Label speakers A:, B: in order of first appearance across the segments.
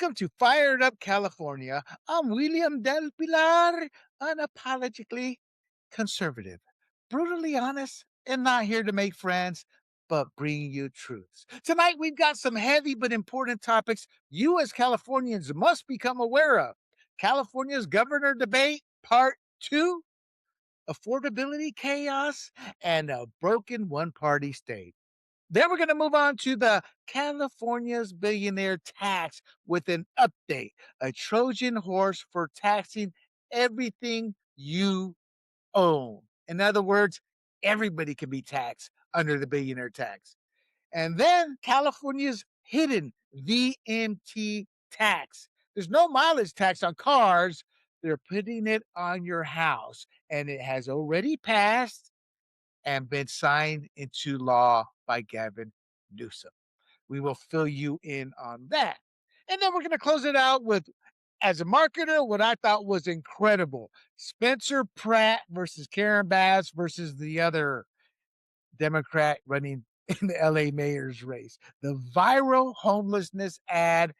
A: Welcome to Fired Up California. I'm William Del Pilar, unapologetically conservative, brutally honest, and not here to make friends, but bring you truths. Tonight, we've got some heavy but important topics you as Californians must become aware of. California's governor debate, part two, affordability chaos, and a broken one party state. Then we're going to move on to the California's billionaire tax with an update, a Trojan horse for taxing everything you own. In other words, everybody can be taxed under the billionaire tax. And then California's hidden VMT tax. There's no mileage tax on cars. They're putting it on your house, and it has already passed and been signed into law by Gavin Newsom. We will fill you in on that. And then we're going to close it out with, as a marketer, what I thought was incredible. Spencer Pratt versus Karen Bass versus the other Democrat running in the LA mayor's race. The viral homelessness ad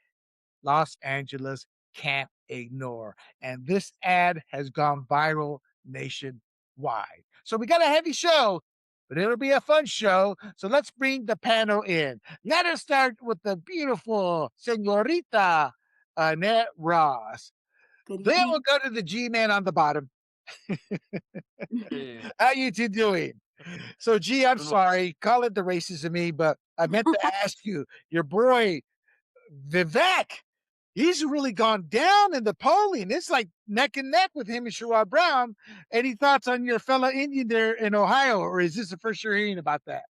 A: Los Angeles can't ignore. And this ad has gone viral nationwide. So we got a heavy show, but it'll be a fun show. So let's bring the panel in. Let us start with the beautiful senorita Annette Ross.
B: Good
A: Then we'll
B: evening.
A: go to the G-man on the bottom.
C: Hey,
A: How you two doing? So, G, I'm
C: doing well.
A: sorry. Call it the racist of me, but I meant to ask you, your boy Vivek, he's really gone down in the polling. It's like neck and neck with him and Sherrod Brown. Any thoughts on your fellow Indian there in Ohio, or is this the first you're hearing about that?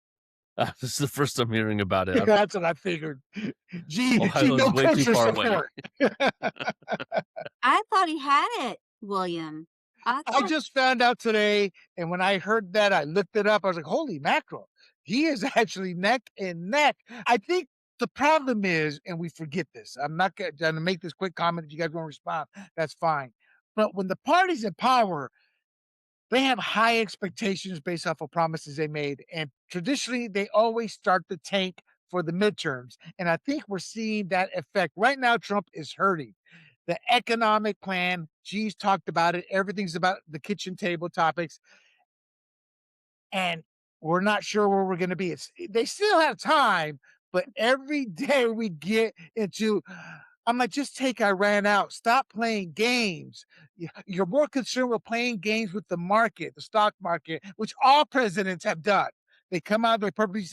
C: This is the first I'm hearing about it.
A: That's what I figured. Gee,
C: Ohio is
A: no
C: way too
A: kosher
C: far away.
A: support.
B: I thought he had it, William. I
A: I
B: thought
A: just found out today, and when I heard that, I looked it up. I was like, holy mackerel. He is actually neck and neck. I think the problem is, and we forget this, I'm not going to make this quick comment. If you guys want to respond, that's fine. But when the party's in power, they have high expectations based off of promises they made. And traditionally, they always start the tank for the midterms. And I think we're seeing that effect. Right now, Trump is hurting. The economic plan, G's talked about it. Everything's about the kitchen table topics. And we're not sure where we're going to be. They still have time, but every day we get into, I'm like, just take Iran out. Stop playing games. You're more concerned with playing games with the market, the stock market, which all presidents have done. They come out, they purposely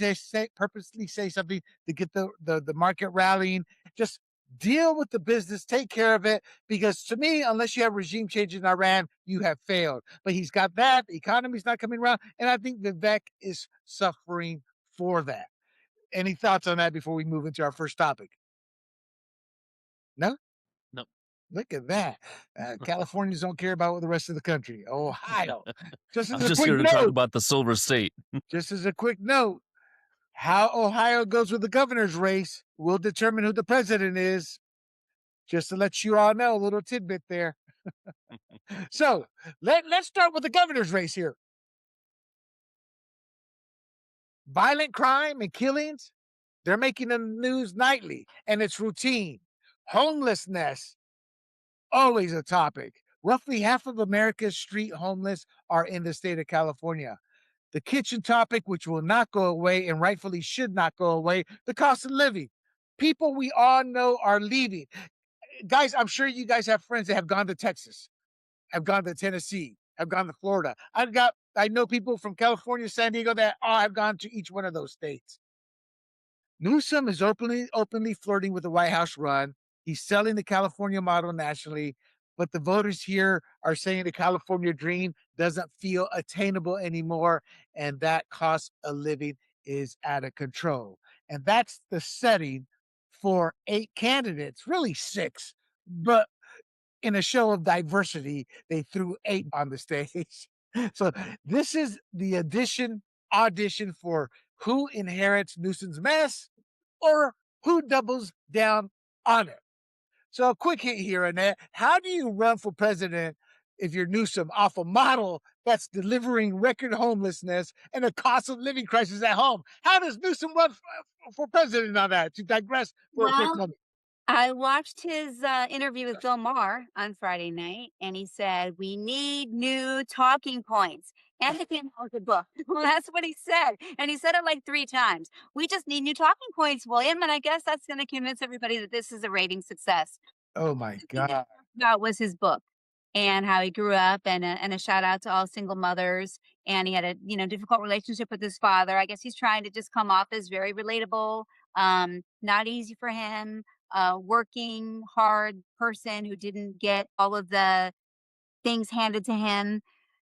A: say something to get the market rallying. Just deal with the business, take care of it. Because to me, unless you have regime change in Iran, you have failed. But he's got that. The economy's not coming around. And I think Vivek is suffering for that. Any thoughts on that before we move into our first topic? No?
C: No.
A: Look at that. Californians don't care about what the rest of the country. Ohio. Just
C: I'm
A: as a
C: just
A: quick
C: here to talk
A: note,
C: about the Silver State.
A: just as a quick note, how Ohio goes with the governor's race will determine who the president is. Just to let you all know, a little tidbit there. So let's start with the governor's race here. Violent crime and killings, they're making the news nightly, and it's routine. Homelessness, always a topic. Roughly half of America's street homeless are in the state of California. The kitchen topic, which will not go away and rightfully should not go away, the cost of living. People we all know are leaving. Guys, I'm sure you guys have friends that have gone to Texas, have gone to Tennessee, have gone to Florida. I know people from California, San Diego that have gone to each one of those states. Newsom is openly flirting with the White House run. He's selling the California model nationally, but the voters here are saying the California dream doesn't feel attainable anymore, and that cost of living is out of control. And that's the setting for 8 candidates, really 6, but in a show of diversity, they threw 8 on the stage. So this is the audition for who inherits Newsom's mess or who doubles down on it. So a quick hit here, Annette. How do you run for president if you're Newsom off a model that's delivering record homelessness and a cost of living crisis at home? How does Newsom run for president on that? To digress for a quick
B: well,
A: moment.
B: I watched his interview with Bill Maher on Friday night, and he said, "We need new talking points." And he came out with a book. Well, that's what he said. And he said it like 3 times. We just need new talking points, William. And I guess that's going to convince everybody that this is a rating success.
A: Oh my
B: The thing that
A: god.
B: he talked about was his book and how he grew up, and a shout out to all single mothers. And he had a difficult relationship with his father. I guess he's trying to just come off as very relatable. Not easy for him. Working hard person who didn't get all of the things handed to him.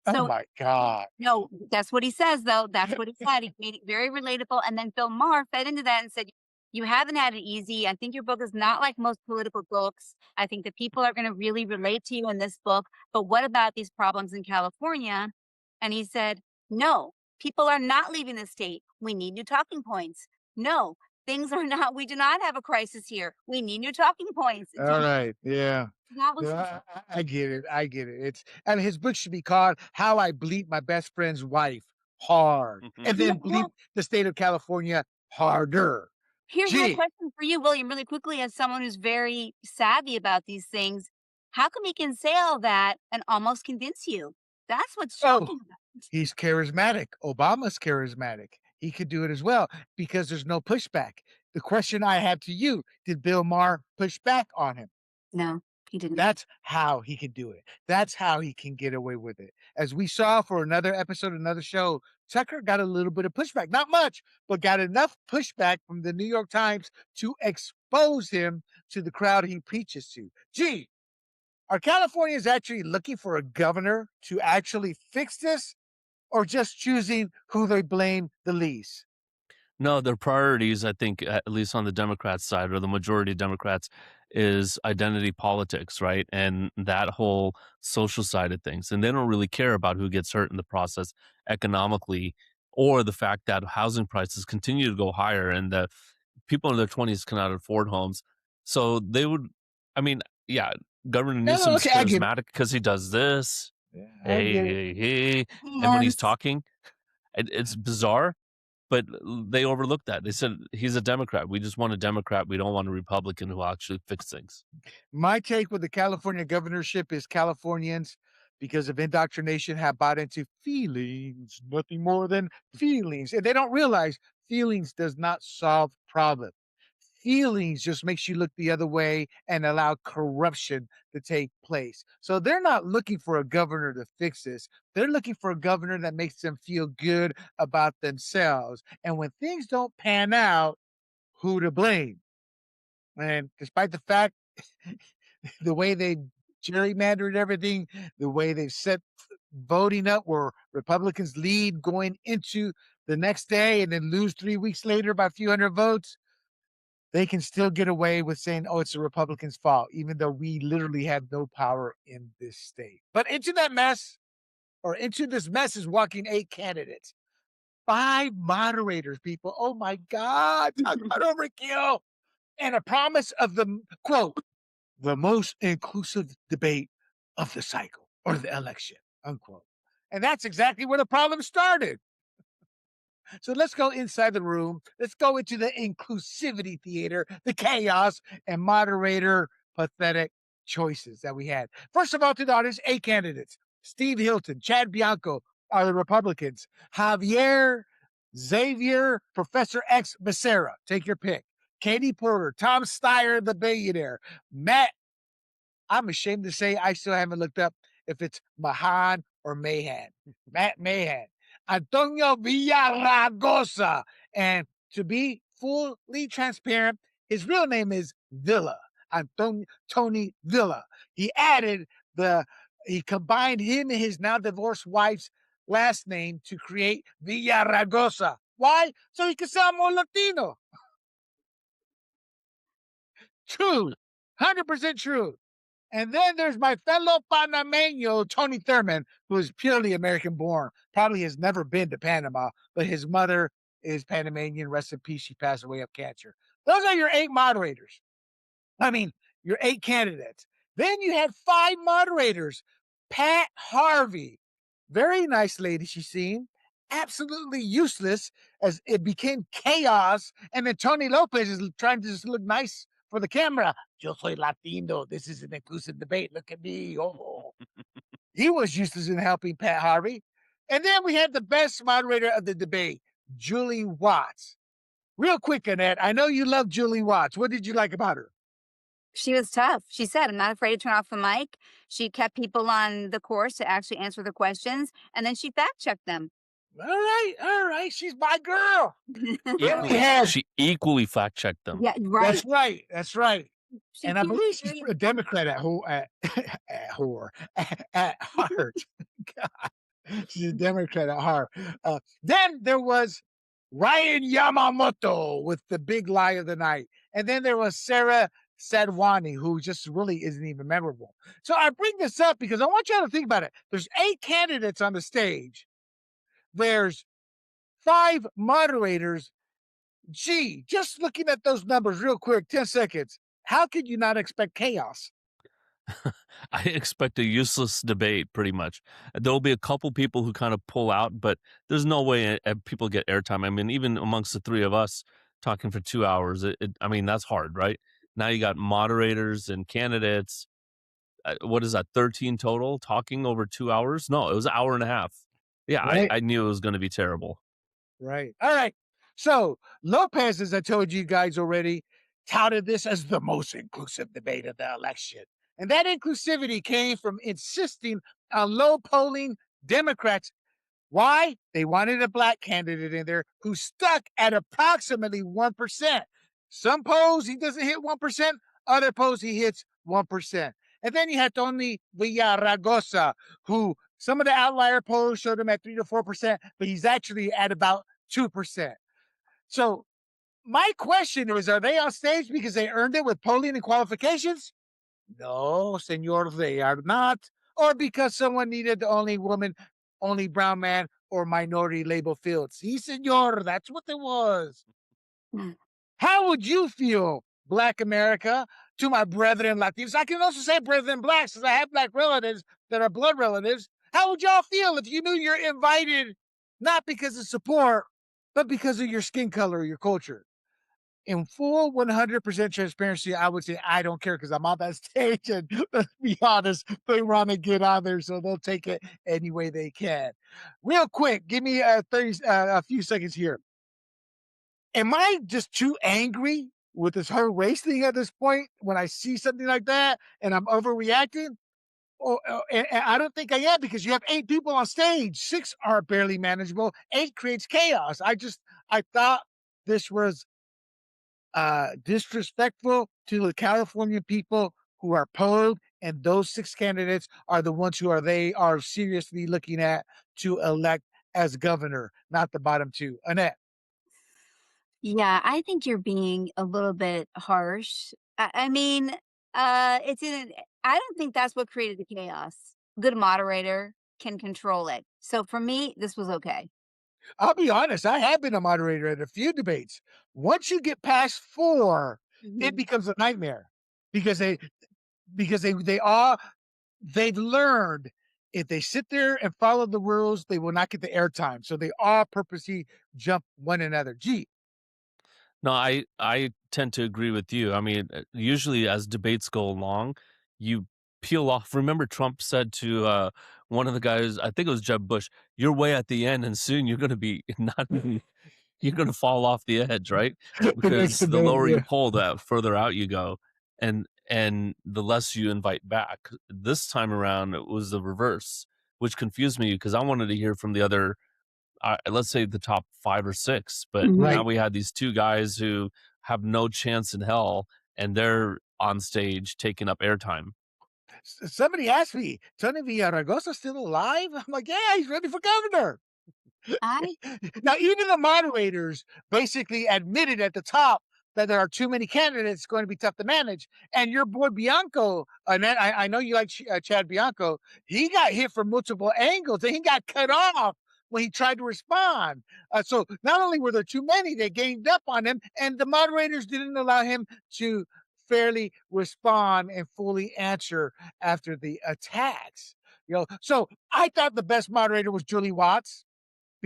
A: Oh
B: So
A: my god.
B: no, that's what he says, though. That's what he said. He made it very relatable. And then Bill Maher fed into that and said, "You haven't had it easy. I think your book is not like most political books. I think that people are going to really relate to you in this book. But what about these problems in California?" And he said, "No, people are not leaving the state. We need new talking points. No, things are not, we do not have a crisis here. We need new talking points." And so
A: All right. Yeah.
B: that
A: No,
B: was his,
A: I get it. I get it. It's and his book should be called "How I Bleep My Best Friend's Wife Hard," and then bleep
B: well,
A: the state of California harder.
B: here's my
A: Gee.
B: question for you, William, really quickly, as someone who's very savvy about these things. How come he can say all that and almost convince you? That's what's
A: Oh,
B: shocking about it.
A: he's charismatic. Obama's charismatic. He could do it as well because there's no pushback. The question I have to you, did Bill Maher push back on him?
B: No, he didn't.
A: That's how he can do it. That's how he can get away with it. As we saw for another episode, another show, Tucker got a little bit of pushback, not much, but got enough pushback from the New York Times to expose him to the crowd he preaches to. Gee, are Californians actually looking for a governor to actually fix this or just choosing who they blame the least?
C: No, their priorities, I think, at least on the Democrats side or the majority of Democrats, is identity politics, right? And that whole social side of things. And they don't really care about who gets hurt in the process economically, or the fact that housing prices continue to go higher and that people in their 20s cannot afford homes. So they would, I mean, yeah, Governor
A: No,
C: Newsom's
A: okay, I get it.
C: charismatic because he does this.
A: Yeah, I
C: Hey,
A: get it.
C: hey, hey. And when he's
B: Hands.
C: talking, it's bizarre, but they overlooked that. They said, "He's a Democrat. We just want a Democrat. We don't want a Republican who will actually fix things."
A: My take with the California governorship is Californians, because of indoctrination, have bought into feelings, nothing more than feelings. And they don't realize feelings does not solve problems. Feelings just makes you look the other way and allow corruption to take place. So they're not looking for a governor to fix this. They're looking for a governor that makes them feel good about themselves. And when things don't pan out, who to blame? And despite the fact the way they gerrymandered everything, the way they've set voting up where Republicans lead going into the next day and then lose 3 weeks later by a few hundred votes, they can still get away with saying, oh, it's the Republicans' fault, even though we literally have no power in this state. But into that mess, or into this mess, is walking 8 candidates, 5 moderators, people. Oh my God, talk about overkill. And a promise of the quote, the most inclusive debate of the cycle or the election, unquote. And that's exactly where the problem started. So let's go inside the room. Let's go into the inclusivity theater, the chaos and moderator pathetic choices that we had. First of all, to the audience, 8 candidates. Steve Hilton, Chad Bianco are the Republicans. Javier, Xavier, Professor X Becerra, take your pick. Katie Porter, Tom Steyer, the billionaire. Matt, I'm ashamed to say I still haven't looked up if it's Mahan or Mahan. Matt Mahan. Antonio Villaragosa. And to be fully transparent, his real name is Villa. Antonio Tony Villa. He added he combined him and his now divorced wife's last name to create Villaragosa. Why? So he could sound more Latino. True. 100% true. And then there's my fellow Panameño, Tony Thurman, who is purely American born, probably has never been to Panama, but his mother is Panamanian. Rest in peace. She passed away of cancer. Those are your 8 moderators. I mean, your 8 candidates. Then you had 5 moderators. Pat Harvey, very nice lady she seemed, absolutely useless as it became chaos. And then Tony Lopez is trying to just look nice for the camera. Yo soy Latino. This is an inclusive debate. Look at me. Oh, he was useless in helping Pat Harvey. And then we had the best moderator of the debate, Julie Watts. Real quick, Annette, I know you love Julie Watts. What did you like about her?
B: She was tough. She said, "I'm not afraid to turn off the mic." She kept people on the course to actually answer the questions, and then she fact checked them.
A: All right. She's my girl. Then we
C: Equally,
A: had
C: she equally fact checked them.
B: Yeah, right.
A: that's right.
B: She
A: And I
B: seems
A: believe she's
B: very
A: a Democrat at whore at heart. God, she's a Democrat at heart. Then there was Ryan Yamamoto with the big lie of the night, and then there was Sarah Sadwani, who just really isn't even memorable. So I bring this up because I want you all to think about it. There's 8 candidates on the stage. There's 5 moderators. Gee, just looking at those numbers real quick, 10 seconds. How could you not expect chaos?
C: I expect a useless debate pretty much. There'll be a couple people who kind of pull out, but there's no way people get airtime. I mean, even amongst the three of us talking for 2 hours, I mean, that's hard, right? Now you got moderators and candidates. What is that, 13 total talking over 2 hours? No, it was an hour and a half. Yeah,
A: Right.
C: I knew it was going to be terrible.
A: Right. All right. So Lopez, as I told you guys already, touted this as the most inclusive debate of the election. And that inclusivity came from insisting on low polling Democrats. Why? They wanted a black candidate in there who stuck at approximately 1%. Some polls he doesn't hit 1%, other polls he hits 1%. And then you had Tony Villaragosa, who some of the outlier polls showed him at 3 to 4%, but he's actually at about 2%. So my question is, are they on stage because they earned it with polling and qualifications? No, senor, they are not. Or because someone needed the only woman, only brown man, or minority label field. Si, senor, that's what it was. How would you feel, Black America, to my brethren Latinos? I can also say brethren Blacks, since I have Black relatives that are blood relatives. How would y'all feel if you knew you're invited not because of support, but because of your skin color or your culture? In full 100% transparency, I would say I don't care because I'm on that stage, and let's be honest, they want to get on there, so they'll take it any way they can. Real quick, give me 30, a few seconds here. Am I just too angry with this whole race thing at this point when I see something like that and I'm overreacting? And I don't think I am because you have 8 people on stage. 6 are barely manageable. 8 creates chaos. I thought this was disrespectful to the California people who are polled, and those 6 candidates are the ones who they are seriously looking at to elect as governor, not the bottom 2. Annette.
B: Yeah, I think you're being a little bit harsh. I mean, it's in I don't think that's what created the chaos. Good moderator can control it. So for me, this was okay.
A: I'll be honest, I have been a moderator at a few debates. Once you get past 4, it
B: Mhm.
A: becomes a nightmare because they all they've learned if they sit there and follow the rules, they will not get the airtime. So they all purposely jump one another. Gee,
C: No, I tend to agree with you. I mean, usually as debates go along, you peel off. Remember, Trump said to one of the guys, I think it was Jeb Bush, "You're way at the end, and soon you're going to be not. You're going to fall off the edge, right?
A: the next
C: Because the
A: debate,
C: lower you
A: yeah.
C: pull, the further out you go, and the less you invite back. This time around, it was the reverse, which confused me because I wanted to hear from the other, let's say the top 5 or 6, but
B: Mhm.
C: now
A: Right.
C: we had these 2 guys who have no chance in hell, and they're on stage taking up airtime.
A: Somebody asked me, Tony Villaragosa still alive? I'm like, yeah, he's ready for governor.
B: I
A: Now, even the moderators basically admitted at the top that there are too many candidates, it's going to be tough to manage. And your boy Bianco, and I know you like Chad Bianco, he got hit from multiple angles and he got cut off when he tried to respond. So not only were there too many, they ganged up on him, and the moderators didn't allow him to fairly respond and fully answer after the attacks. So I thought the best moderator was Julie Watts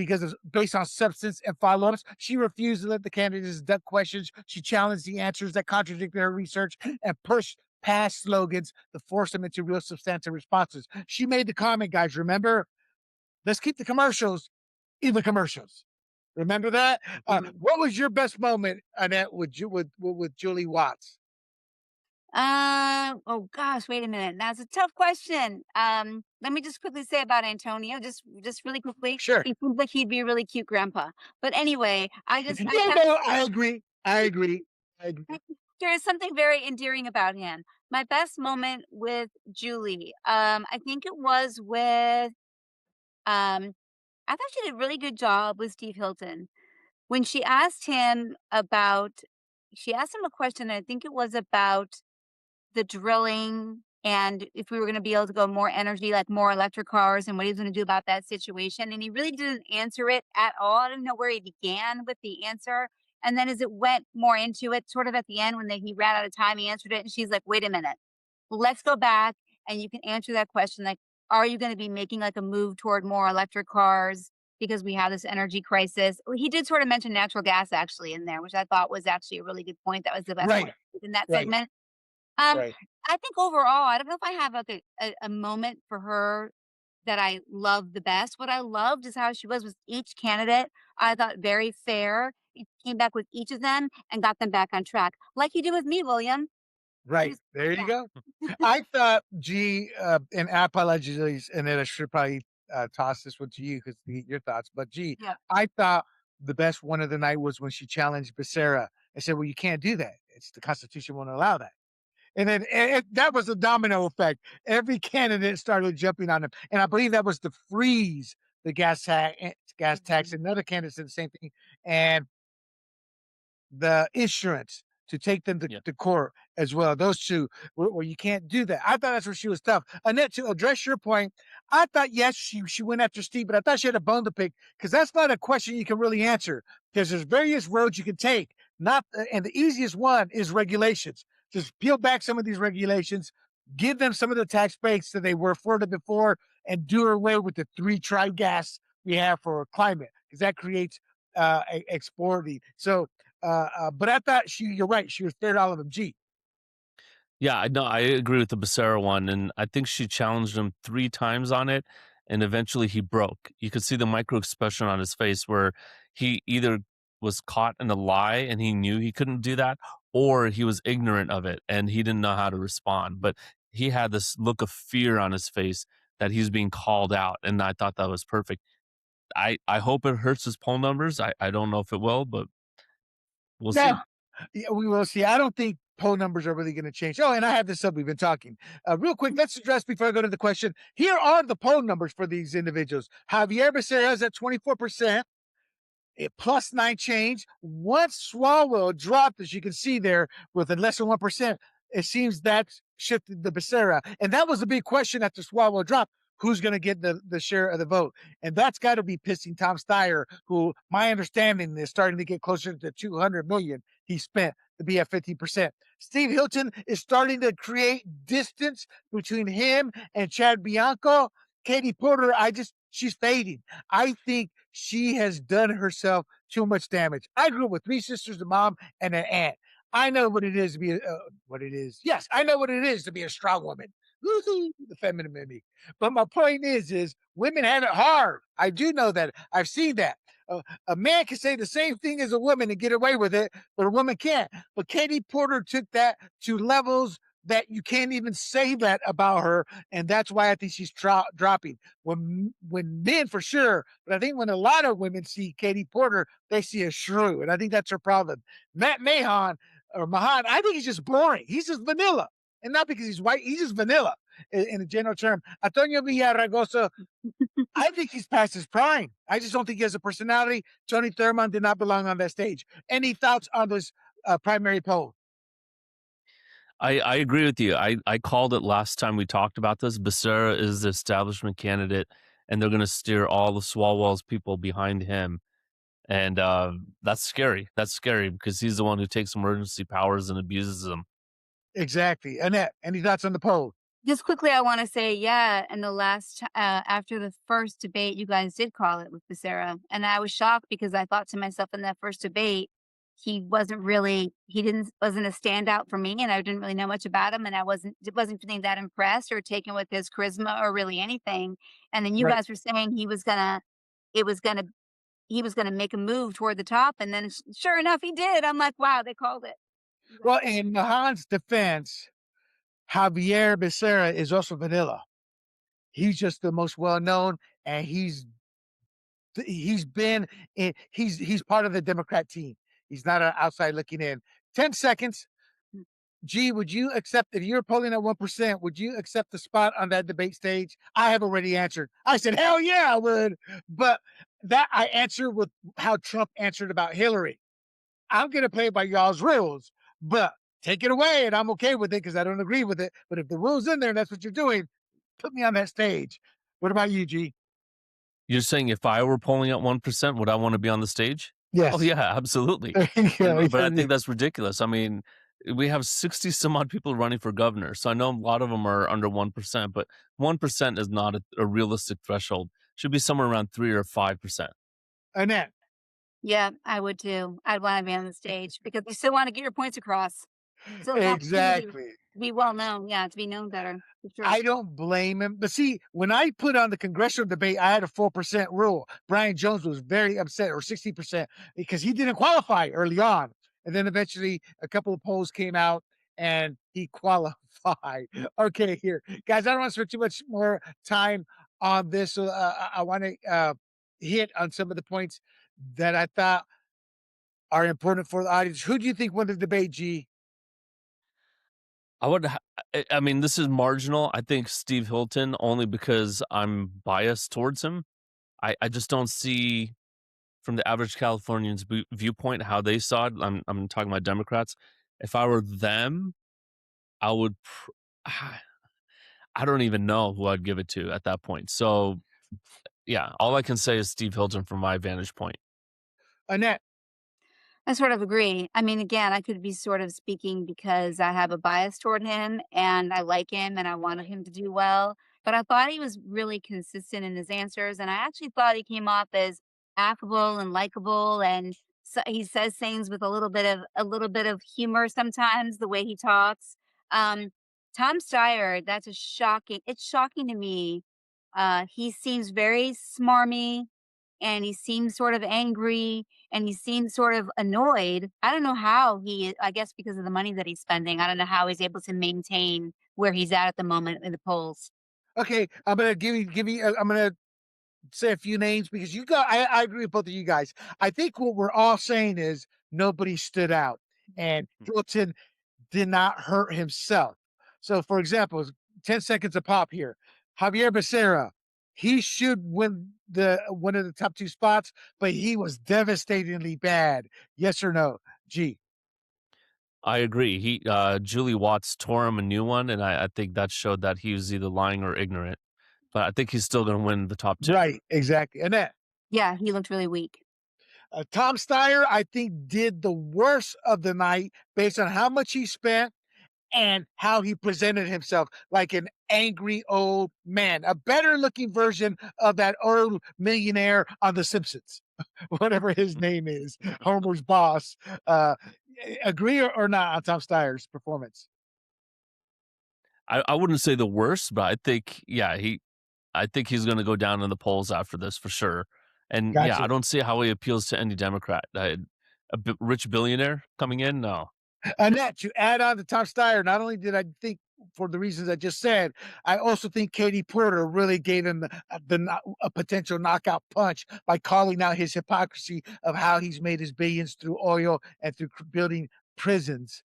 A: because it's based on substance and follow-ups. She refused to let the candidates duck questions. She challenged the answers that contradicted her research and pushed past slogans to force them into real substantive responses. She made the comment, guys, remember, let's keep the commercials in the commercials. Remember that? What was your best moment, Annette, with Julie Watts?
B: Oh gosh, wait a minute. That's a tough question. Let me just quickly say about Antonio, just really quickly.
A: Sure.
B: He seems like he'd be a really cute grandpa. But anyway, I
A: No,
B: have
A: no, I agree. I agree. I agree.
B: there is something very endearing about him. My best moment with Julie, I think it was with I thought she did a really good job with Steve Hilton. When she asked him a question, I think it was about the drilling and if we were gonna be able to go more energy, like more electric cars and what he was gonna do about that situation, and he really didn't answer it at all. I didn't know where he began with the answer, and then as it went more into it, sort of at the end when he ran out of time, he answered it, and she's like, "Wait a minute. Let's go back and you can answer that question, like, are you gonna be making, like, a move toward more electric cars because we have this energy crisis?" Well, he did sort of mention natural gas actually in there, which I thought was actually a really good point. That was the best
A: Right,
B: point in that
A: right,
B: segment. Um,
A: right.
B: I think overall, I don't know if I have like a moment for her that I loved the best. What I loved is how she was with each candidate. I thought very fair. He came back with each of them and got them back on track, like you do with me, William. She
A: Right.
B: was,
A: There you
B: yeah,
A: go. I thought, and I apologize, and then I should probably toss this one to you because your thoughts. But
B: yeah.
A: I thought the best one of the night was when she challenged Becerra and said, "Well, you can't do that. It's the Constitution won't allow that." And then that was a domino effect. Every candidate started jumping on him, and I believe that was to freeze the gas tax.
B: Mhm.
A: And another candidate said the same thing. And the insurance to take them
C: Yeah.
A: to court as well. Those two where you can't do that. I thought that's where she was tough. Annette, to address your point, I thought yes, she went after Steve, but I thought she had a bone to pick because that's not a question you can really answer because there's various roads you can take. Not and the easiest one is regulations. Just peel back some of these regulations, give them some of the tax breaks that they were afforded before, and do away with the three tribe gas we have for climate because that creates exporting. So but I thought you're right. She was fair to all of them. Gee,
C: Yeah, I know. I agree with the Becerra one, and I think she challenged him 3 times on it, and eventually he broke. You could see the micro expression on his face where he either was caught in a lie and he knew he couldn't do that, or he was ignorant of it and he didn't know how to respond. But he had this look of fear on his face that he's being called out, and I thought that was perfect. I hope it hurts his poll numbers. I don't know if it will, but we'll
A: no,
C: see.
A: yeah, we will see. I don't think poll numbers are really going to change. Oh, and I have this up. We've been talking real quick. Let's address before I go to the question. Here are the poll numbers for these individuals. Javier Becerra is at 24%. It plus 9 change. Once Swalwell dropped, as you can see there, with a less than 1%, it seems that shifted the Becerra. And that was the big question after Swalwell dropped. Who's going to get the share of the vote? And that's got to be pissing Tom Steyer, who my understanding is starting to get closer to 200 million he spent to be at 50%. Steve Hilton is starting to create distance between him and Chad Bianco. Katie Porter, she's fading. I think she has done herself too much damage. I grew up with three sisters, a mom, and an aunt. I know what it is to be what it is. Yes, I know what it is to be a strong woman. Woo-hoo, the feminine in me. But my point is women have it hard. I do know that. I've seen that. A man can say the same thing as a woman and get away with it, but a woman can't. But Katie Porter took that to levels that you can't even say that about her, and that's why I think she's dropping. When men for sure, but I think when a lot of women see Katie Porter, they see a shrew, and I think that's her problem. Matt Mahan, I think he's just boring. He's just vanilla, and not because he's white. He's just vanilla in a general term. Antonio Villaraigosa, I think he's past his prime. I just don't think he has a personality. Tony Thurmond did not belong on that stage. Any thoughts on this primary poll?
C: I agree with you. I called it last time we talked about this. Becerra is the establishment candidate, and they're going to steer all the Swalwell's people behind him. And that's scary. That's scary because he's the one who takes emergency powers and abuses them.
A: Exactly. Annette, any thoughts on the poll?
B: Just quickly, I wanna say, yeah, in the last after the first debate, you guys did call it with Becerra, and I was shocked because I thought to myself in that first debate, he didn't wasn't a standout for me, and I didn't really know much about him, and I wasn't feeling that impressed or taken with his charisma or really anything, and then you
A: Right.
B: guys were saying it was gonna he was gonna make a move toward the top, and then sure enough, he did. I'm like, "Wow, they called it." You guys
A: Well, in Mahan's defense, Javier Becerra is also vanilla. He's just the most well known, and he's been he's part of the Democrat team. He's not an outside looking in. 10 seconds. G, would you accept if you're polling at 1%? Would you accept the spot on that debate stage? I have already answered. I said, hell yeah, I would. But that I answered with how Trump answered about Hillary. I'm going to play by y'all's rules, but take it away. And I'm okay with it because I don't agree with it. But if the rule's in there and that's what you're doing, put me on that stage. What about you, G?
C: You're saying if I were polling at 1%, would I wanna be on the stage? Oh,
A: Yes.
C: yeah, absolutely.
A: Yeah,
C: But I
A: yeah.
C: think that's ridiculous. I mean, we have 60 some odd people running for governor, so I know a lot of them are under 1%, but 1% is not a realistic threshold. Should be somewhere around 3 or 5%.
A: Annette.
B: Yeah, I would too. I'd wanna be on the stage because you still wanna get your points across. So it's an opportunity
A: Exactly.
B: to be well known, yeah, to be known better, for sure.
A: I don't blame him. But see, when I put on the congressional debate, I had a 4% rule. Brian Jones was very upset, or 60%, because he didn't qualify early on. And then eventually a couple of polls came out and he qualified. Okay, here. Guys, I don't want to spend too much more time on this. So I want to hit on some of the points that I thought are important for the audience. Who do you think won the debate, G?
C: I would ha I mean, this is marginal. I think Steve Hilton only because I'm biased towards him. I just don't see from the average Californian's viewpoint how they saw it. I'm talking about Democrats. If I were them, I would I don't even know who I'd give it to at that point. So, yeah, all I can say is Steve Hilton from my vantage point.
A: Annette.
B: I sort of agree. I mean, again, I could be sort of speaking because I have a bias toward him and I like him and I wanted him to do well. But I thought he was really consistent in his answers. And I actually thought he came off as affable and likable. And so he says things with a little bit of humor sometimes, the way he talks. Um, Tom Steyer, it's shocking to me. He seems very smarmy and he seems sort of angry and he seems sort of annoyed. I don't know how I guess because of the money that he's spending, I don't know how he's able to maintain where he's at the moment in the polls.
A: Okay, I'm gonna give you. I'm gonna say a few names because I agree with both of you guys. I think what we're all saying is nobody stood out, and Hilton did not hurt himself. So, for example, 10 seconds a pop here. Javier Becerra, he should win the one of the top two spots, but he was devastatingly bad. Yes or no? G.
C: I agree. Julie Watts tore him a new one, and I think that showed that he was either lying or ignorant. But I think he's still gonna win the top 2.
A: Right, exactly. Annette.
B: Yeah, he looked really weak.
A: Tom Steyer, I think, did the worst of the night based on how much he spent and how he presented himself like an angry old man, a better looking version of that old millionaire on The Simpsons, whatever his name is, Homer's boss. Uh, agree or not on Tom Steyer's performance?
C: I wouldn't say the worst, but I think, yeah, I think he's gonna go down in the polls after this for sure. And, yeah,
A: Gotcha.
C: I don't see how he appeals to any Democrat. Rich billionaire coming in? No.
A: Annette, to add on to Tom Steyer, not only did I think for the reasons I just said, I also think Katie Porter really gave him a potential knockout punch by calling out his hypocrisy of how he's made his billions through oil and through building prisons.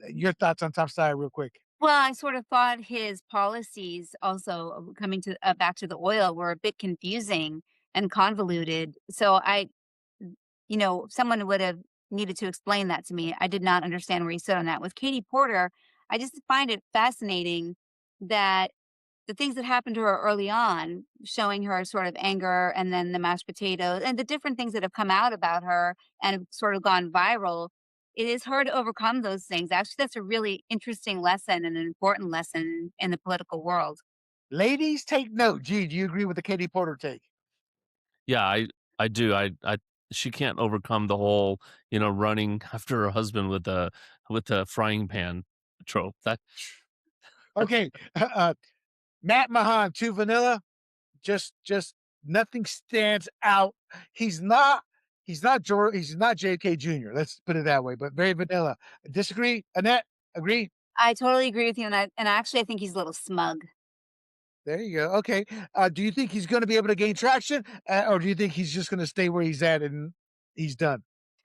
A: Your thoughts on Tom Steyer, real quick?
B: Well, I sort of thought his policies also coming to back to the oil were a bit confusing and convoluted. Someone would have needed to explain that to me. I did not understand where he stood on that. With Katie Porter, I just find it fascinating that the things that happened to her early on, showing her sort of anger and then the mashed potatoes and the different things that have come out about her and have sort of gone viral. It is hard to overcome those things. Actually, that's a really interesting lesson and an important lesson in the political world.
A: Ladies, take note. Gee, do you agree with the Katie Porter take?
C: Yeah, I do. I she can't overcome the whole, running after her husband with a frying pan trope. That
A: Okay, Matt Mahan, 2 vanilla, just nothing stands out. He's not he's not JK Jr., let's put it that way, but very vanilla. Disagree, Annette? Agree?
B: I totally agree with you, and actually, I think he's a little smug.
A: There you go. Okay. Do you think he's gonna be able to gain traction, or do you think he's just gonna stay where he's at and he's done?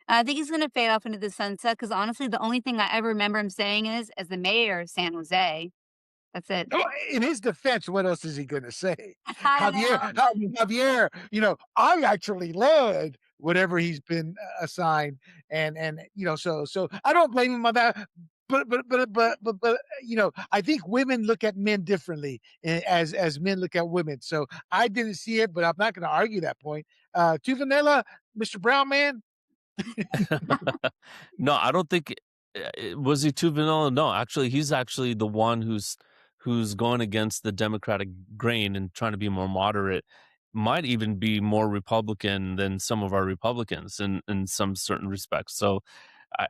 B: I think he's gonna fade off into the sunset because honestly, the only thing I ever remember him saying is, "As the mayor of San Jose." That's it.
A: Oh, in his defense, what else is he gonna say?
B: I don't
A: Javier,
B: know.
A: Javier, I actually led whatever he's been assigned, and so I don't blame him on that. But I think women look at men differently as men look at women. So I didn't see it, but I'm not going to argue that point. To Vanilla, Mr. Brown man.
C: No, I don't think was he too vanilla? No, actually, he's actually the one who's going against the Democratic grain and trying to be more moderate. Might even be more Republican than some of our Republicans in some certain respects. So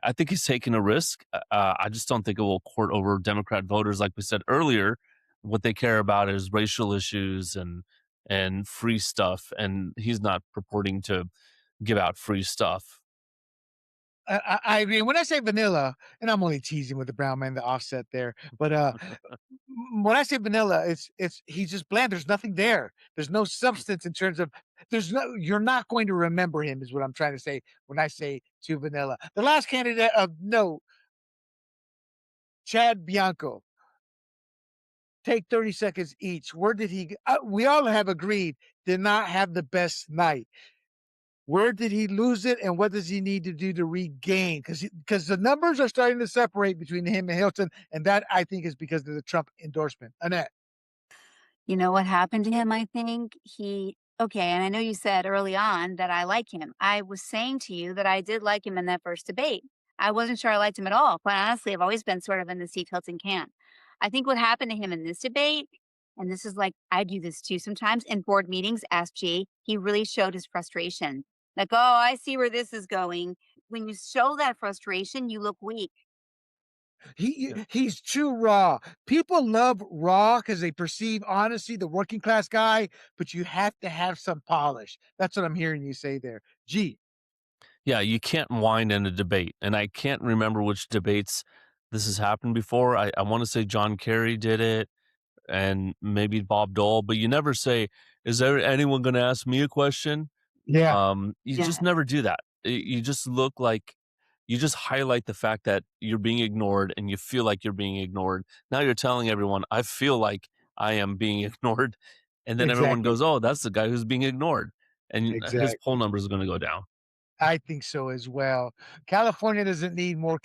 C: I think he's taking a risk. I just don't think it will court over Democrat voters. Like we said earlier, what they care about is racial issues and free stuff, and he's not purporting to give out free stuff.
A: I agree. When I say vanilla, and I'm only teasing with the brown man, the offset there, but when I say vanilla, it's he's just bland. There's nothing there. There's no substance in terms of you're not going to remember him, is what I'm trying to say when I say to vanilla. The last candidate of no, Chad Bianco. Take 30 seconds each. Where did he? We all have agreed did not have the best night. Where did he lose it, and what does he need to do to regain? Because the numbers are starting to separate between him and Hilton, and that I think is because of the Trump endorsement. Annette.
B: You know what happened to him, I think? Okay, and I know you said early on that I like him. I was saying to you that I did like him in that first debate. I wasn't sure I liked him at all. Quite honestly, I've always been sort of in the Steve Hilton camp. I think what happened to him in this debate, and this is like I do this too sometimes in board meetings, ask G, he really showed his frustration. Like, oh, I see where this is going. When you show that frustration, you look weak.
A: He's too raw. People love raw because they perceive honesty, the working class guy, but you have to have some polish. That's what I'm hearing you say there. Gee,
C: Yeah, you can't whine in a debate, and I can't remember which debates this has happened before. I wanna say John Kerry did it and maybe Bob Dole, but you never say, "Is there anyone gonna ask me a question?"
A: yeah,
C: You just
B: Yeah.
C: never do that. You just look like you just highlight the fact that you're being ignored and you feel like you're being ignored. Now you're telling everyone, "I feel like I am being ignored," and then everyone
A: exactly,
C: goes, "Oh, that's the guy who's being ignored," and his poll
A: exactly.
C: numbers are gonna go down.
A: I think so as well. California doesn't need more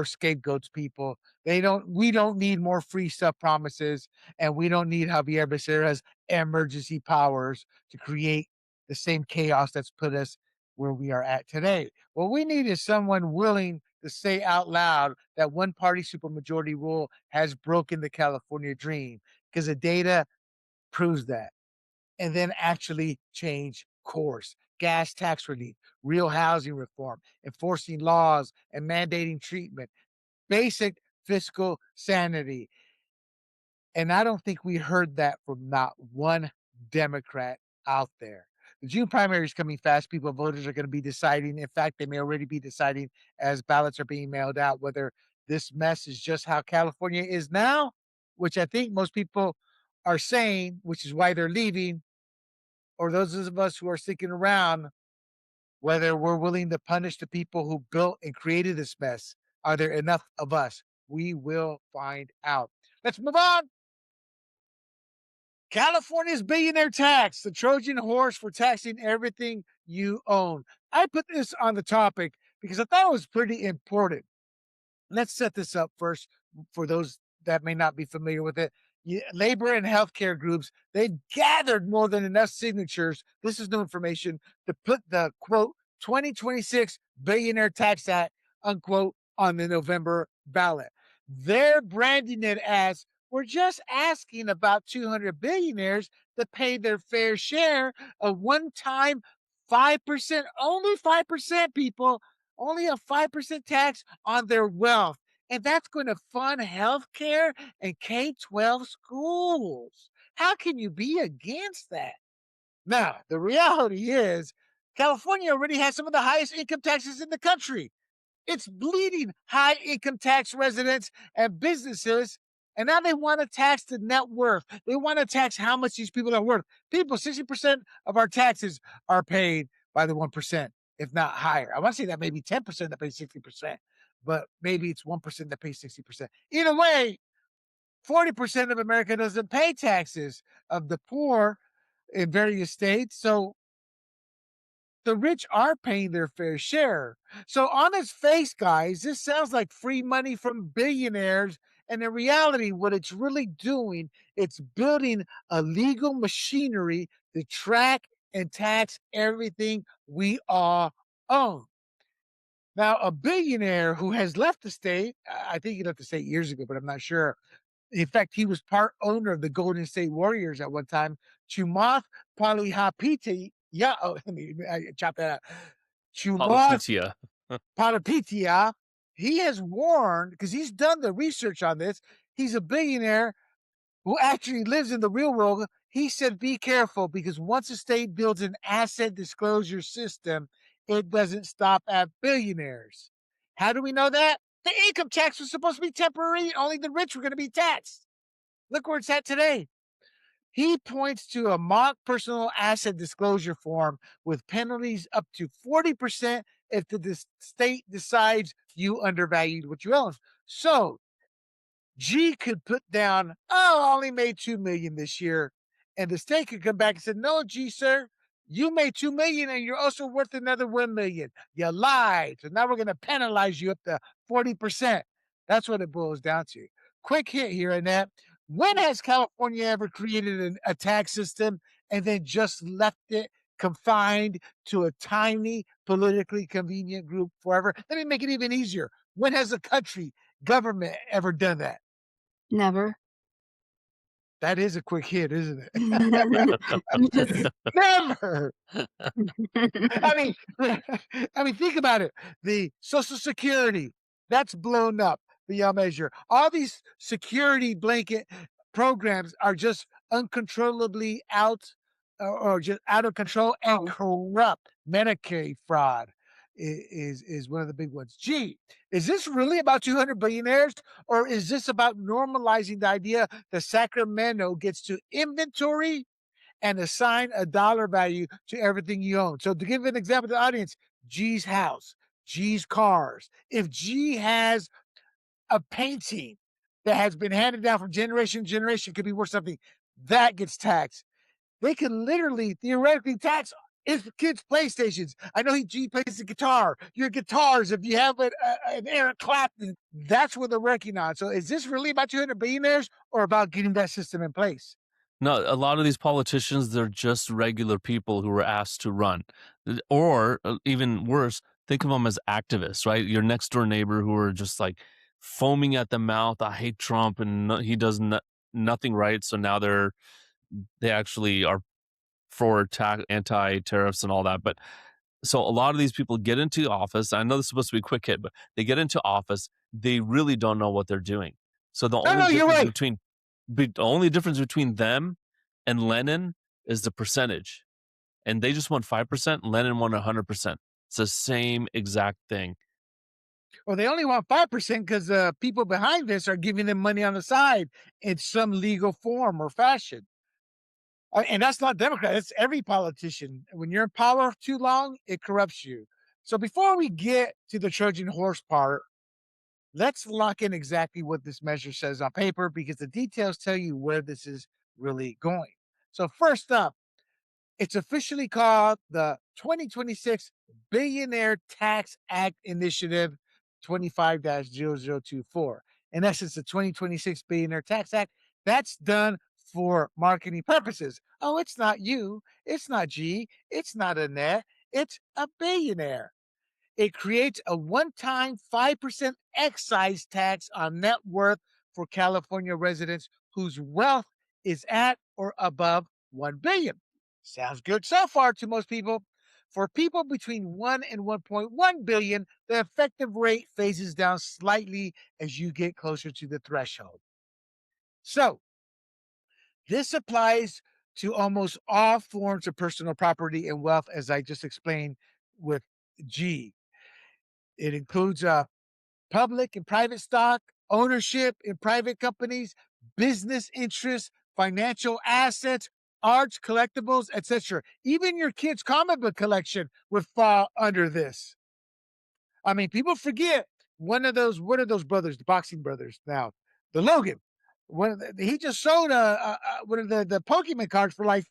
A: scapegoats, people. We don't need more free stuff promises, and we don't need Javier Becerra's emergency powers to create the same chaos that's put us where we are at today. What we need is someone willing to say out loud that one party supermajority rule has broken the California dream because the data proves that, and then actually change course. Gas tax relief, real housing reform, enforcing laws and mandating treatment, basic fiscal sanity. And I don't think we heard that from not one Democrat out there. The June primary is coming fast. People, voters are going to be deciding. In fact, they may already be deciding as ballots are being mailed out whether this mess is just how California is now, which I think most people are saying, which is why they're leaving, or those of us who are sticking around, whether we're willing to punish the people who built and created this mess. Are there enough of us? We will find out. Let's move on. California's billionaire tax, the Trojan horse for taxing everything you own. I put this on the topic because I thought it was pretty important. Let's set this up first for those that may not be familiar with it. Labor and healthcare groups, they gathered more than enough signatures. This is new information to put the quote 2026 billionaire tax act unquote, on the November ballot. They're branding it as we're just asking about 200 billionaires to pay their fair share of one time 5%, only 5% people, only a 5% tax on their wealth. And that's going to fund healthcare and K 12 schools. How can you be against that? Now, the reality is, California already has some of the highest income taxes in the country. It's bleeding high income tax residents and businesses. And now they want to tax the net worth. They want to tax how much these people are worth. People, 60% of our taxes are paid by the 1%, if not higher. I want to say that maybe 10% that pays 60%, but maybe it's 1% that pays 60%. Either way, 40% of America doesn't pay taxes of the poor in various states. So the rich are paying their fair share. So on its face, guys, this sounds like free money from billionaires. And in reality, what it's really doing, it's building a legal machinery to track and tax everything we all own. Now, a billionaire who has left the state, I think he left the state years ago, but I'm not sure. In fact, he was part owner of the Golden State Warriors at one time. Chumath Palihapiti, yeah, oh, I chop that out. Chumath
C: Polypetia.
A: Palapitia, he has warned, because he's done the research on this. He's a billionaire who actually lives in the real world. He said, be careful, because once a state builds an asset disclosure system, it doesn't stop at billionaires. How do we know that? The income tax was supposed to be temporary. Only the rich were going to be taxed. Look where it's at today. He points to a mock personal asset disclosure form with penalties up to 40% if the state decides you undervalued what you own. So G could put down, oh, I only made 2 million this year. And the state could come back and say, no, G, sir, you made 2 million and you're also worth another 1 million. You lied. So now we're going to penalize you up to 40%. That's what it boils down to. Quick hit here, Annette. When has California ever created a tax system and then just left it confined to a tiny, politically convenient group forever? Let me make it even easier. When has a country, government ever done that?
B: Never.
A: That is a quick hit, isn't it?
B: I'm just
A: Never. I mean, think about it. The Social Security, that's blown up beyond measure. All these security blanket programs are just uncontrollably out or just out of control and corrupt. Medicaid fraud is one of the big ones. Gee, is this really about 200 billionaires, or is this about normalizing the idea that Sacramento gets to inventory and assign a dollar value to everything you own? So to give an example to the audience, G's house, G's cars. If G has a painting that has been handed down from generation to generation, could be worth something, that gets taxed. They can literally theoretically tax his kids' PlayStations. I know G plays the guitar. Your guitars, if you have an Eric Clapton, that's what they're working on. So is this really about 200 billionaires or about getting that system in place?
C: No, a lot of these politicians, they're just regular people who were asked to run. Or even worse, think of them as activists, right? Your next door neighbor who are just like foaming at the mouth. I hate Trump and he does nothing right. So now they actually are for anti-tariffs and all that. But so a lot of these people get into office. I know this is supposed to be a quick hit, but they get into office. They really don't know what they're doing. So
A: No, no, you're right.
C: The only difference between them and Lenin is the percentage. And they just won 5%. Lenin won 100%. It's the same exact thing.
A: Well, they only want 5% because people behind this are giving them money on the side in some legal form or fashion. And that's not Democrat. It's every politician. When you're in power too long, it corrupts you. So before we get to the Trojan horse part, let's lock in exactly what this measure says on paper, because the details tell you where this is really going. So first up, it's officially called the 2026 Billionaire Tax Act Initiative 25-0024. In essence, the 2026 Billionaire Tax Act, that's done for marketing purposes. Oh, it's not you. It's not G. It's not Annette. It's a billionaire. It creates a one-time 5% excise tax on net worth for California residents whose wealth is at or above 1 billion. Sounds good so far to most people. For people between 1 and 1.1 billion, the effective rate phases down slightly as you get closer to the threshold. So, this applies to almost all forms of personal property and wealth, as I just explained with G. It includes public and private stock, ownership in private companies, business interests, financial assets, arts, collectibles, etc. Even your kid's comic book collection would fall under this. I mean, people forget one of those brothers, the boxing brothers now, the Logan. He just sold one of the Pokemon cards for like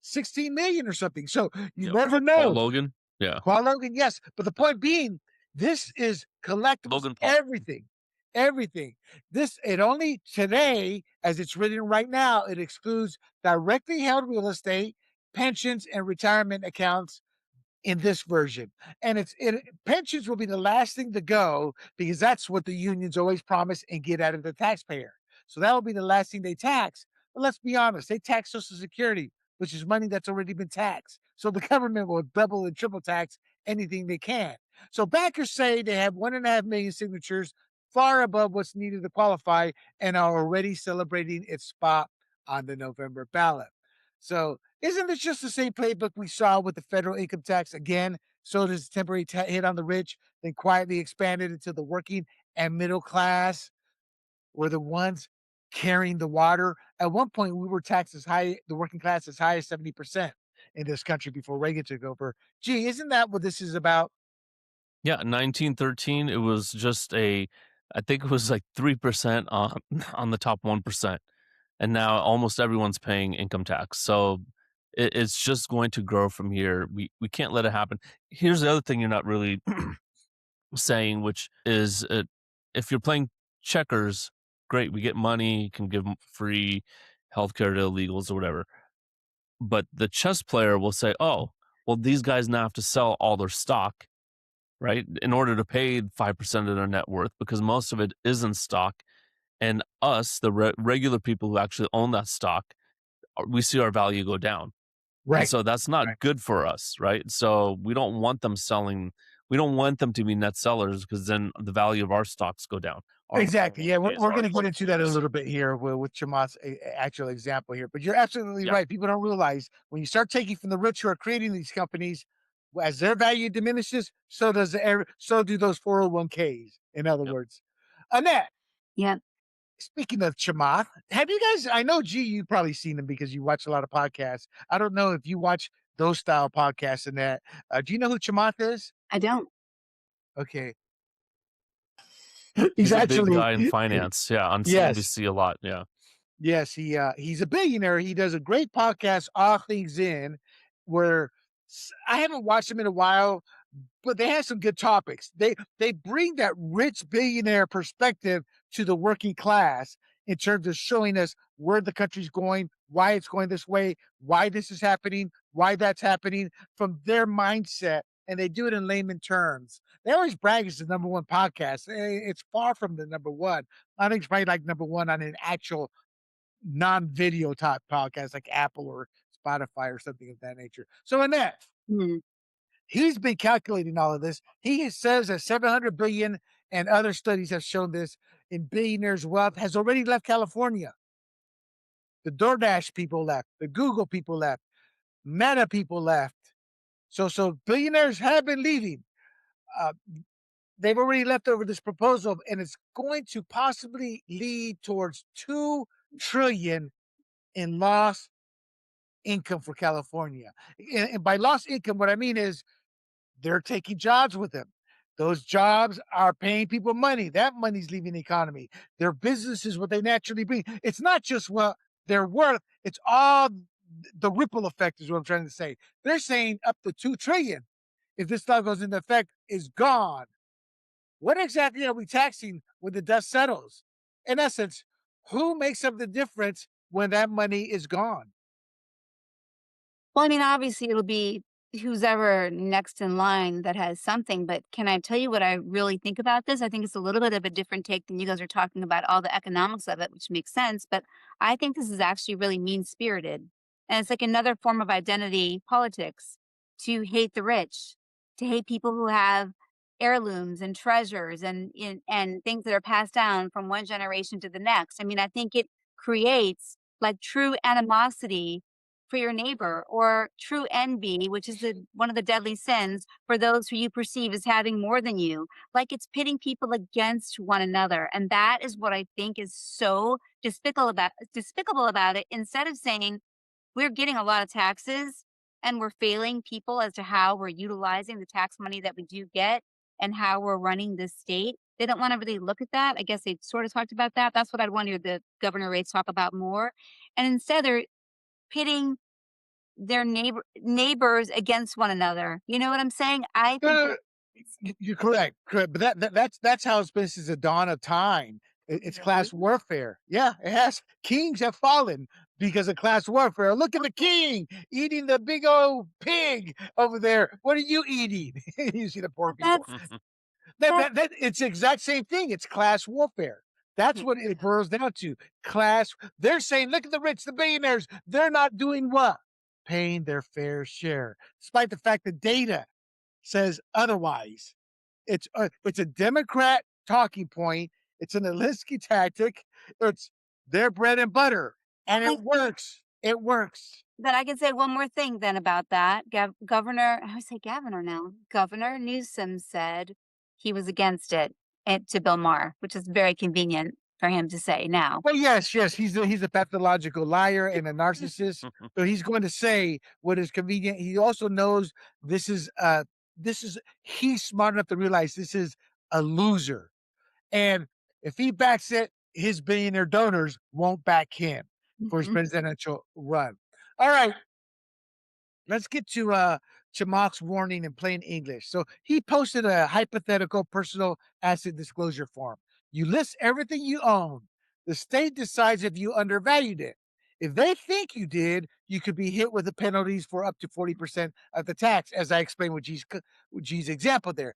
A: 16 million or something. So you
C: Yep.
A: never
C: Paul
A: know.
C: Logan. Yeah.
A: Paul Logan, yes. But the point being, this is collectibles,
C: Logan Paul.
A: everything. Everything. This, it only today, as it's written right now, it excludes directly held real estate, pensions, and retirement accounts in this version. And pensions will be the last thing to go because that's what the unions always promise and get out of the taxpayer. So that will be the last thing they tax. But let's be honest, they tax Social Security, which is money that's already been taxed. So the government will double and triple tax anything they can. So backers say they have 1.5 million signatures, far above what's needed to qualify, and are already celebrating its spot on the November ballot. So isn't this just the same playbook we saw with the federal income tax again? So there's a temporary hit on the rich, then quietly expanded into the working and middle class were the ones carrying the water. At one point, we were taxed as high, the working class as high as 70% in this country before Reagan took over. Gee, isn't that what this is about?
C: Yeah, 1913, it was just I think it was like 3% on on the top 1%. And now almost everyone's paying income tax. So it's just going to grow from here. We can't let it happen. Here's the other thing you're not really saying, which is if you're playing checkers, great, we get money, you can give 'em free healthcare to illegals or whatever. But the chess player will say, "Oh, well, these guys now have to sell all their stock, right, in order to pay 5% of their net worth because most of it is in stock. And us, the regular people who actually own that stock, we see our value go down. And
A: Right.
C: so that's not good for us, right? So we don't want them selling. We don't want them to be net sellers because then the value of our stocks go down. Our
A: Exactly. Yeah, we're,
C: 401ks,
A: we're
C: our
A: going to get into that a
C: portfolios.
A: little bit here with Chamath's actual example here. But you're absolutely
C: Yep,
A: right. People don't realize when you start taking from the rich who are creating these companies, as their value diminishes, so do those 401ks. In other
C: yep.
A: words, Annette.
B: Yep.
A: Speaking of Chamath, have you guys? I know, G, you've probably seen them because you watch a lot of podcasts. I don't know if you watch those style podcasts. Annette, do you know who Chamath is?
B: I don't.
A: Okay, he's
C: He's a big
A: actually
C: guy in finance. Yeah, on
A: yes.
C: CNBC a lot. Yeah,
A: Yes, he's a billionaire. He does a great podcast, All Things In, where I haven't watched him in a while, but they have some good topics. They bring that rich billionaire perspective to the working class in terms of showing us where the country's going, why it's going this way, why this is happening, why that's happening from their mindset. And they do it in layman terms. They always brag it's the number one podcast. It's far from the number one. I think it's probably like number one on an actual non-video type podcasts like Apple or Spotify or something of that nature. So Annette,
B: Hmm.
A: he's been calculating all of this. He says that 700 billion and other studies have shown this in billionaires' wealth has already left California. The DoorDash people left, the Google people left, Meta people left. So billionaires have been leaving. Uh, they've already left over this proposal, and it's going to possibly lead towards 2 trillion in lost income for California. And by lost income, what I mean is they're taking jobs with them. Those jobs are paying people money. That money's leaving the economy. Their business is what they naturally bring. It's not just what they're worth, it's all the ripple effect, is what I'm trying to say. They're saying up to 2 trillion, if this stuff goes into effect, is gone. What exactly are we taxing when the dust settles? In essence, who makes up the difference when that money is gone?
B: Well, I mean, obviously, it'll be who's ever next in line that has something, but can I tell you what I really think about this? I think it's a little bit of a different take than you guys are talking about all the economics of it, which makes sense, but I think this is actually really mean-spirited. And it's like another form of identity politics to hate the rich, to hate people who have heirlooms and treasures and things that are passed down from one generation to the next. I mean, I think it creates like true animosity for your neighbor or true envy, which is one of the deadly sins for those who you perceive as having more than you. Like it's pitting people against one another. And that is what I think is so despicable about it. Instead of saying we're getting a lot of taxes and we're failing people as to how we're utilizing the tax money that we do get and how we're running this state. They don't want to really look at that. I guess they sort of talked about that. That's what I'd want the governor rates talk about more. And instead they're pitting their neighbors against one another. You know what I'm saying? I
A: No,
B: think
A: no, no,
B: it's
A: you're correct, correct, but that's how it's been since the dawn of time. It's
B: really
A: class warfare. Yeah, it has. Kings have fallen because of class warfare. Look at the king eating the big old pig over there. What are you eating? You see the poor
B: but
A: people.
B: that's
A: That it's the exact same thing. It's class warfare. That's
B: yeah.
A: what it boils down to. Class. They're saying, look at the rich, the billionaires. They're not doing what? Paying their fair share, despite the fact that data says otherwise. It's a Democrat talking point. It's an Alinsky tactic. It's their bread and butter, and it
B: Like,
A: works. It works.
B: then I can say one more thing then about that. Governor, I would say Gavin now. Governor Newsom said he was against it and to Bill Maher, which is very convenient for him to say now.
A: Well, yes, yes, he's a pathological liar and a narcissist. So he's going to say what is convenient. He also knows this is this is he's smart enough to realize this is a loser. And if he backs it, his billionaire donors won't back him for his
B: Mhm.
A: presidential run. All right, let's get to Mark's warning in plain English. So he posted a hypothetical personal asset disclosure form. You list everything you own. The state decides if you undervalued it. If they think you did, you could be hit with the penalties for up to 40% of the tax, as I explained with G's example there.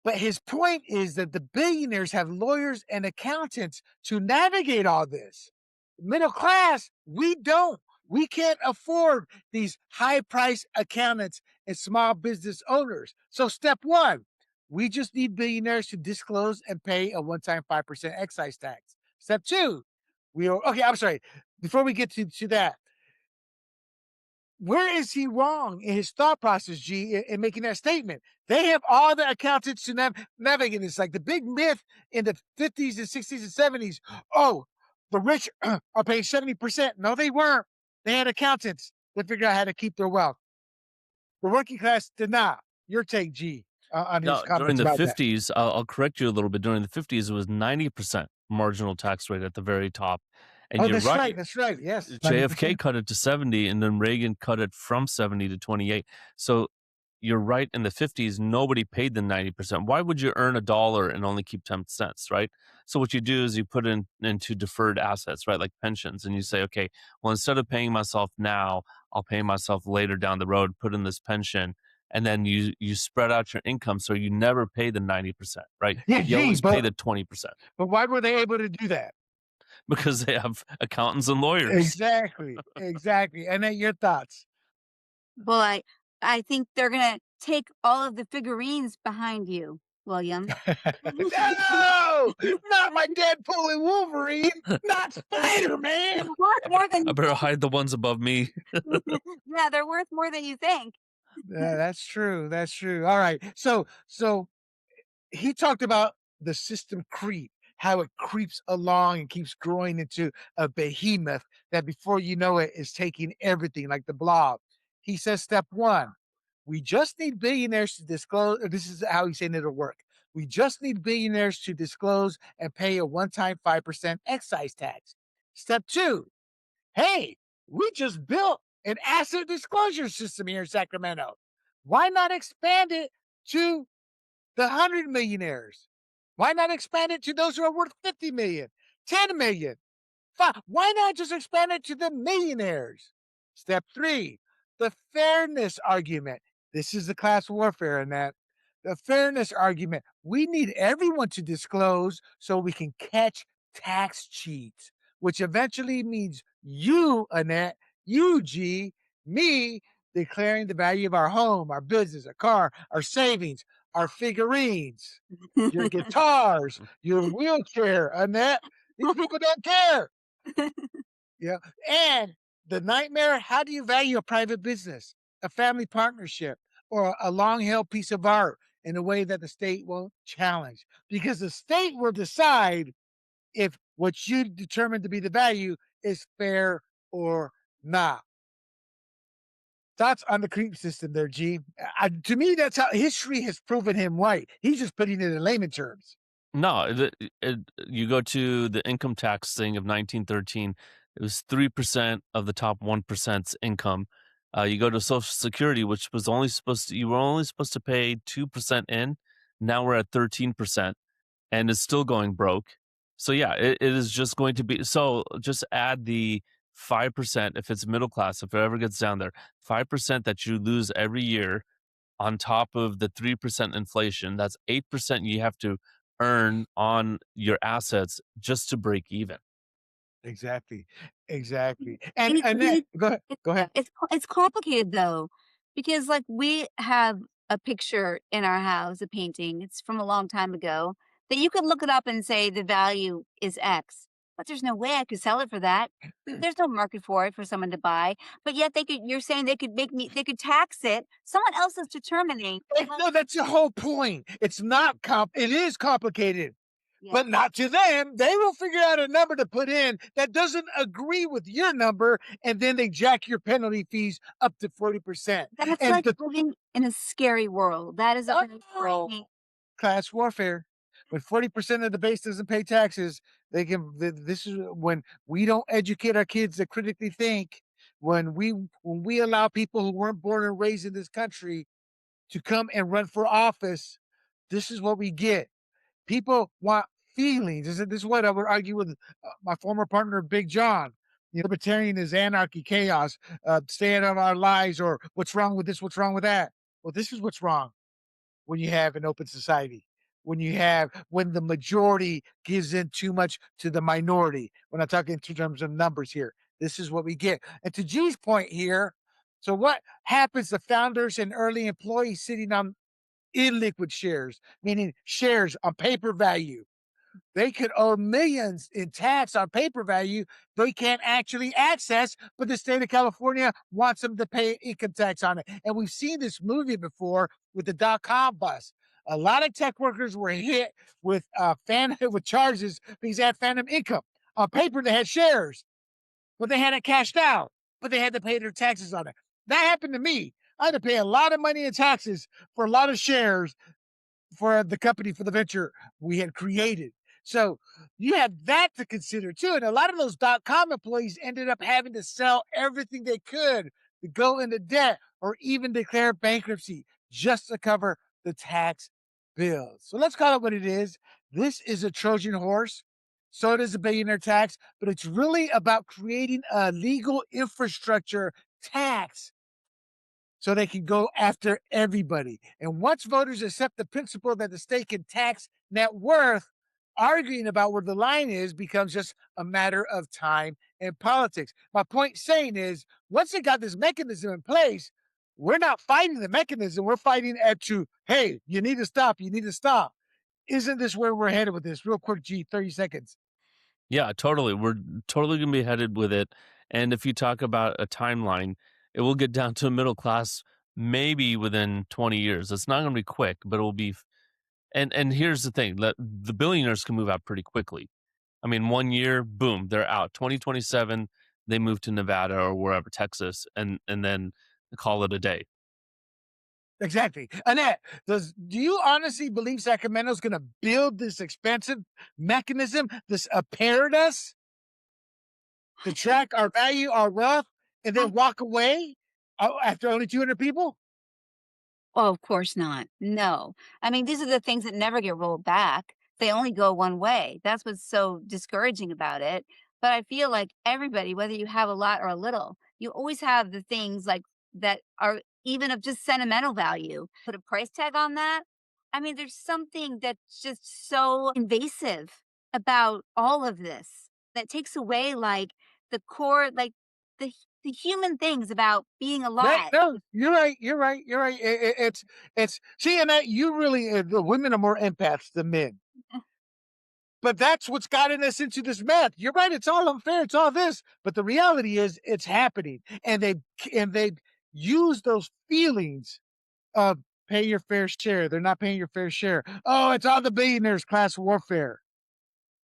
A: But his point is that the billionaires have lawyers and accountants to navigate all this. Middle class, we don't. We can't afford these high price accountants and small business owners. So, step one, we just need billionaires to disclose and pay a one time 5% excise tax. Step two, we are okay. I'm sorry. Before we get to that, where is he wrong in his thought process, G, in making that statement? They have all the accountants to navigate this. Like the big myth in the 50s and 60s and 70s. Oh, the rich are paying 70%. No, they weren't. They had accountants that figured out how to keep their wealth. The working class did not. Your take, G, on his
C: No, during
A: comments
C: the
A: about that.
C: 50s, I'll correct you a little bit. During the 50s, it was 90% marginal tax rate at the very top. And
A: Oh,
C: you're
A: that's
C: right.
A: right. That's right. Yes,
C: JFK
A: 90%.
C: cut it to 70 and then Reagan cut it from 70 to 28. So you're right. In the 50s, nobody paid the 90%. Why would you earn a dollar and only keep 10 cents, right? So what you do is you put into deferred assets, right? Like pensions. And you say, okay, well, instead of paying myself now, I'll pay myself later down the road, put in this pension. And then you spread out your income so you never pay the 90%, right?
A: Yeah,
C: You
A: G,
C: always pay the 20%
A: but why were they able to do that?
C: because they have accountants and lawyers.
A: Exactly. Exactly. And then your thoughts.
B: Well, I think they're gonna take all of the figurines behind you, William.
A: No, not my Deadpool and Wolverine, not Spider-Man.
B: They're worth more than
C: I
B: you
C: better hide the ones above me.
B: think. Yeah, they're worth more than you think.
A: Yeah, that's true. That's true. All right. So he talked about the system creep, how it creeps along and keeps growing into a behemoth that before you know it is taking everything like the blob. He says step one, we just need billionaires to disclose. This is how he's saying it'll work. We just need billionaires to disclose and pay a one-time 5% excise tax. Step two, hey, we just built an asset disclosure system here in Sacramento. Why not expand it to the 100 millionaires? Why not expand it to those who are worth 50 million, 10 million? Why not just expand it to the millionaires? Step three, The fairness argument. This is the class warfare in that. The fairness argument. We need everyone to disclose so we can catch tax cheats, which eventually means you, Annette, you, G, me, declaring the value of our home, our business, our car, our savings, our figurines, your guitars, your wheelchair, Annette. These people don't care. Yeah. And the nightmare, how do you value a private business, a family partnership, or a long held piece of art in a way that the state won't challenge? Because the state will decide if what you determine to be the value is fair or not. Thoughts on the creep system there, G? To me, that's how history has proven him right. He's just putting it in layman terms.
C: No, you go to the income tax thing of 1913, it was 3% of the top 1%'s income. You go to Social Security, which was only supposed to you were only supposed to pay 2% in. Now we're at 13% and it's still going broke. So yeah, it is just going to be so just add the 5% if it's middle class, if it ever gets down there, 5% that you lose every year on top of the 3% inflation. That's 8% you have to earn on your assets just to break even.
A: Exactly. Exactly. And
B: And
A: Annette, go ahead.
B: it's
A: Go ahead.
B: it's complicated though, because, like, we have a picture in our house, a painting, it's from a long time ago, that you could look it up and say the value is X, but there's no way I could sell it for that. There's no market for it for someone to buy, but yet you're saying they could tax it. Someone else is determining how.
A: No, that's the whole point. It's not it is complicated,
B: Yeah.
A: but not to them. They will figure out a number to put in that doesn't agree with your number, and then they jack your penalty fees up to 40%.
B: That's
A: And
B: like
A: the
B: living in a scary world. That is a very
A: oh,
B: frightening.
A: class warfare. When 40% of the base doesn't pay taxes, they can this is when we don't educate our kids to critically think, when we allow people who weren't born and raised in this country to come and run for office, this is what we get. People want feelings. This is what I would argue with my former partner, Big John. Libertarian is anarchy, chaos, stay out of our lives, or what's wrong with this, what's wrong with that. Well, this is what's wrong when you have an open society. When the majority gives in too much to the minority. When I'm talking in terms of numbers here, this is what we get. And to G's point here, so what happens to founders and early employees sitting on illiquid shares, meaning shares on paper value? They could owe millions in tax on paper value they can't actually access, but the state of California wants them to pay income tax on it. And we've seen this movie before with the .com bust. A lot of tech workers were hit with with charges because they had phantom income. On paper, they had shares, but they had it cashed out, but they had to pay their taxes on it. That happened to me. I had to pay a lot of money in taxes for a lot of shares for the company, for the venture we had created. So you have that to consider too. And a lot of those .com employees ended up having to sell everything they could to go into debt or even declare bankruptcy just to cover the tax bills. So let's call it what it is. This is a Trojan horse. So it is a billionaire tax, but it's really about creating a legal infrastructure tax so they can go after everybody. And once voters accept the principle that the state can tax net worth, arguing about where the line is becomes just a matter of time and politics. My point saying is, once they got this mechanism in place, we're not fighting the mechanism. We're fighting at to, hey, you need to stop. You need to stop. Isn't this where we're headed with this? Real quick, G, 30 seconds.
C: Yeah, totally. We're totally gonna be headed with it. And if you talk about a timeline, it will get down to a middle class maybe within 20 years. It's not gonna be quick, but it will be and here's the thing, the billionaires can move out pretty quickly. I mean, 1 year, boom, they're out. 2027, they move to Nevada or wherever, Texas, and then call it a day.
A: Exactly. Annette, do you honestly believe Sacramento's going to build this expensive mechanism, this apparatus to track our value, our wealth, and then walk away after only 200 people?
B: Oh, of course not. No. I mean, these are the things that never get rolled back. They only go one way. That's what's so discouraging about it. But I feel like everybody, whether you have a lot or a little, you always have the things like that are even of just sentimental value. Put a price tag on that. I mean, there's something that's just so invasive about all of this that takes away like the core, like the the human things about being
A: That
B: alive.
A: no, you're right. You're right. You're right. It's see, and that you really the women are more empaths than men. But that's what's gotten us into this mess. You're right. It's all unfair. It's all this. But the reality is, it's happening, and they use those feelings of pay your fair share. They're not paying your fair share. Oh, it's all the billionaires class warfare.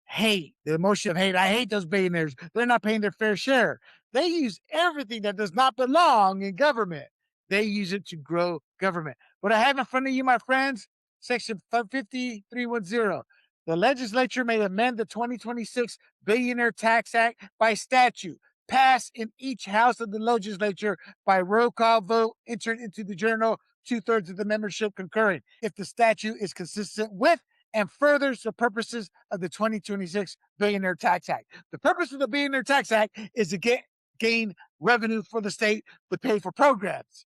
A: Hate, the emotion of hate. I hate those billionaires. They're not paying their fair share. They use everything that does not belong in government. They use it to grow government. What I have in front of you, my friends, Section 50310. The legislature may amend the 2026 Billionaire Tax Act by statute, passed in each house of the legislature by roll call vote, entered into the journal, two-thirds of the membership concurring. If the statute is consistent with and furthers the purposes of the 2026 Billionaire Tax Act. The purpose of the Billionaire Tax Act is to gain revenue for the state to pay for programs.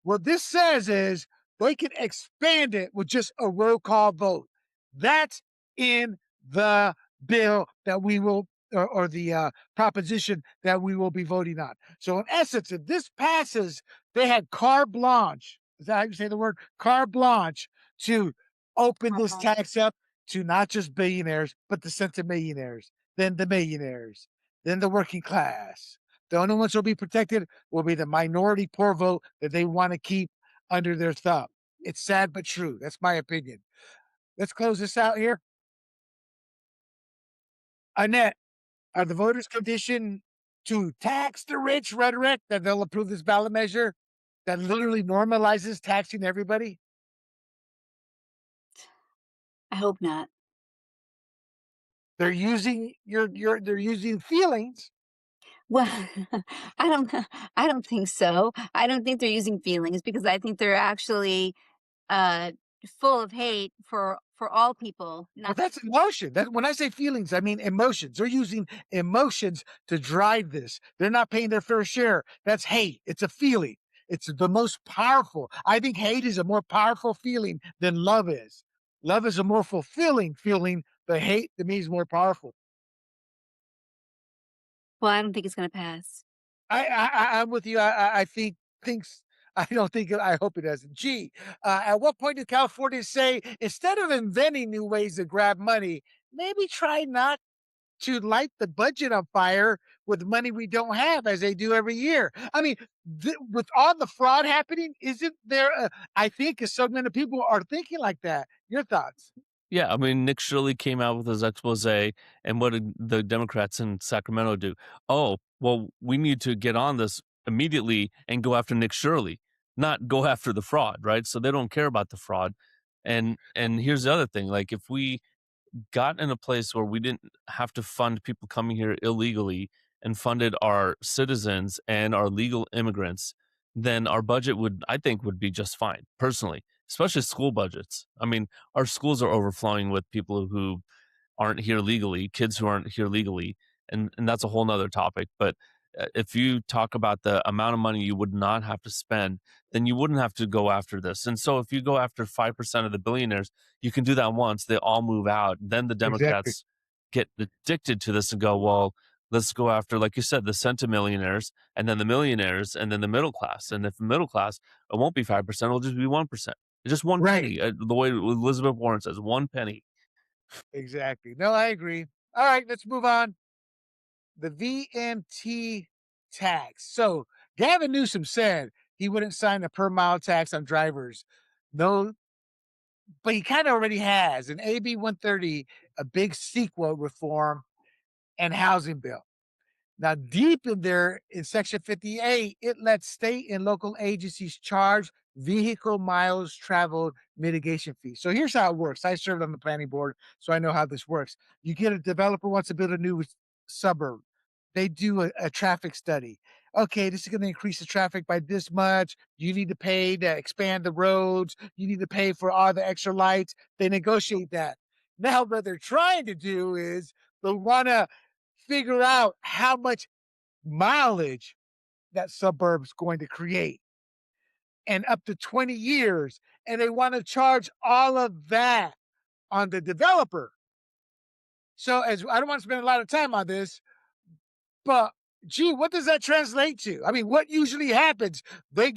A: What this says is they can expand it with just a roll call vote. That's in the bill that we will, or the proposition that we will be voting on. So, in essence, if this passes, they had carte blanche. Is that how you say the word? Carte blanche to open this
B: Uh-huh.
A: tax up to not just billionaires, but the centimillionaires, then the millionaires, then the working class. The only ones who'll be protected will be the minority poor vote that they want to keep under their thumb. It's sad but true. That's my opinion. Let's close this out here. Annette, are the voters conditioned to tax the rich rhetoric that they'll approve this ballot measure that literally normalizes taxing everybody?
B: I hope not.
A: They're using they're using feelings.
B: Well, I don't I don't think so. I don't think they're using feelings because I think they're actually uh full of hate for all people,
A: Well,
B: not
A: that's emotion. That when I say feelings, I mean emotions. They're using emotions to drive this. They're not paying their fair share. That's hate. It's a feeling. It's the most powerful. I think hate is a more powerful feeling than love is. Love is a more fulfilling feeling, but hate to me is more powerful.
B: well, I don't think it's gonna pass.
A: I'm with you. I think things. I don't think. I hope it doesn't. Gee, at what point did California say instead of inventing new ways to grab money, maybe try not to light the budget on fire with money we don't have, as they do every year? I mean, with all the fraud happening, isn't there? I think so many people are thinking like that. Your thoughts?
C: Yeah, I mean, Nick Shirley came out with his expose, and what did the Democrats in Sacramento do? Oh, well, we need to get on this immediately and go after Nick Shirley, not go after the fraud, right? So they don't care about the fraud. And here's the other thing, like if we got in a place where we didn't have to fund people coming here illegally and funded our citizens and our legal immigrants, then our budget would, I think, would be just fine, personally, especially school budgets. I mean, our schools are overflowing with people who aren't here legally, kids who aren't here legally, and that's a whole nother topic. But if you talk about the amount of money you would not have to spend, then you wouldn't have to go after this. And so if you go after 5% of the billionaires, you can do that once, they all move out. Then the
A: Exactly.
C: Democrats get addicted to this and go, well, let's go after, like you said, the centimillionaires and then the millionaires and then the middle class. And if the middle class, it won't be 5%, it'll just be 1%. Just one
A: Right.
C: penny. The way Elizabeth Warren says, one penny.
A: Exactly. No, I agree. All right, let's move on. The VMT tax. So Gavin Newsom said he wouldn't sign a per mile tax on drivers. No, but he kind of already has an AB 130, a big sequel reform and housing bill. Now, deep in there in Section 58, it lets state and local agencies charge vehicle miles traveled mitigation fees. So here's how it works. I served on the planning board, so I know how this works. You get a developer wants to build a new suburb. They do a traffic study. Okay, this is going to increase the traffic by this much. You need to pay to expand the roads. You need to pay for all the extra lights. They negotiate that. Now, what they're trying to do is they want to figure out how much mileage that suburb's going to create. and up to 20 years. And they want to charge all of that on the developer. So, as I don't want to spend a lot of time on this, but gee, what does that translate to? I mean, what usually happens? They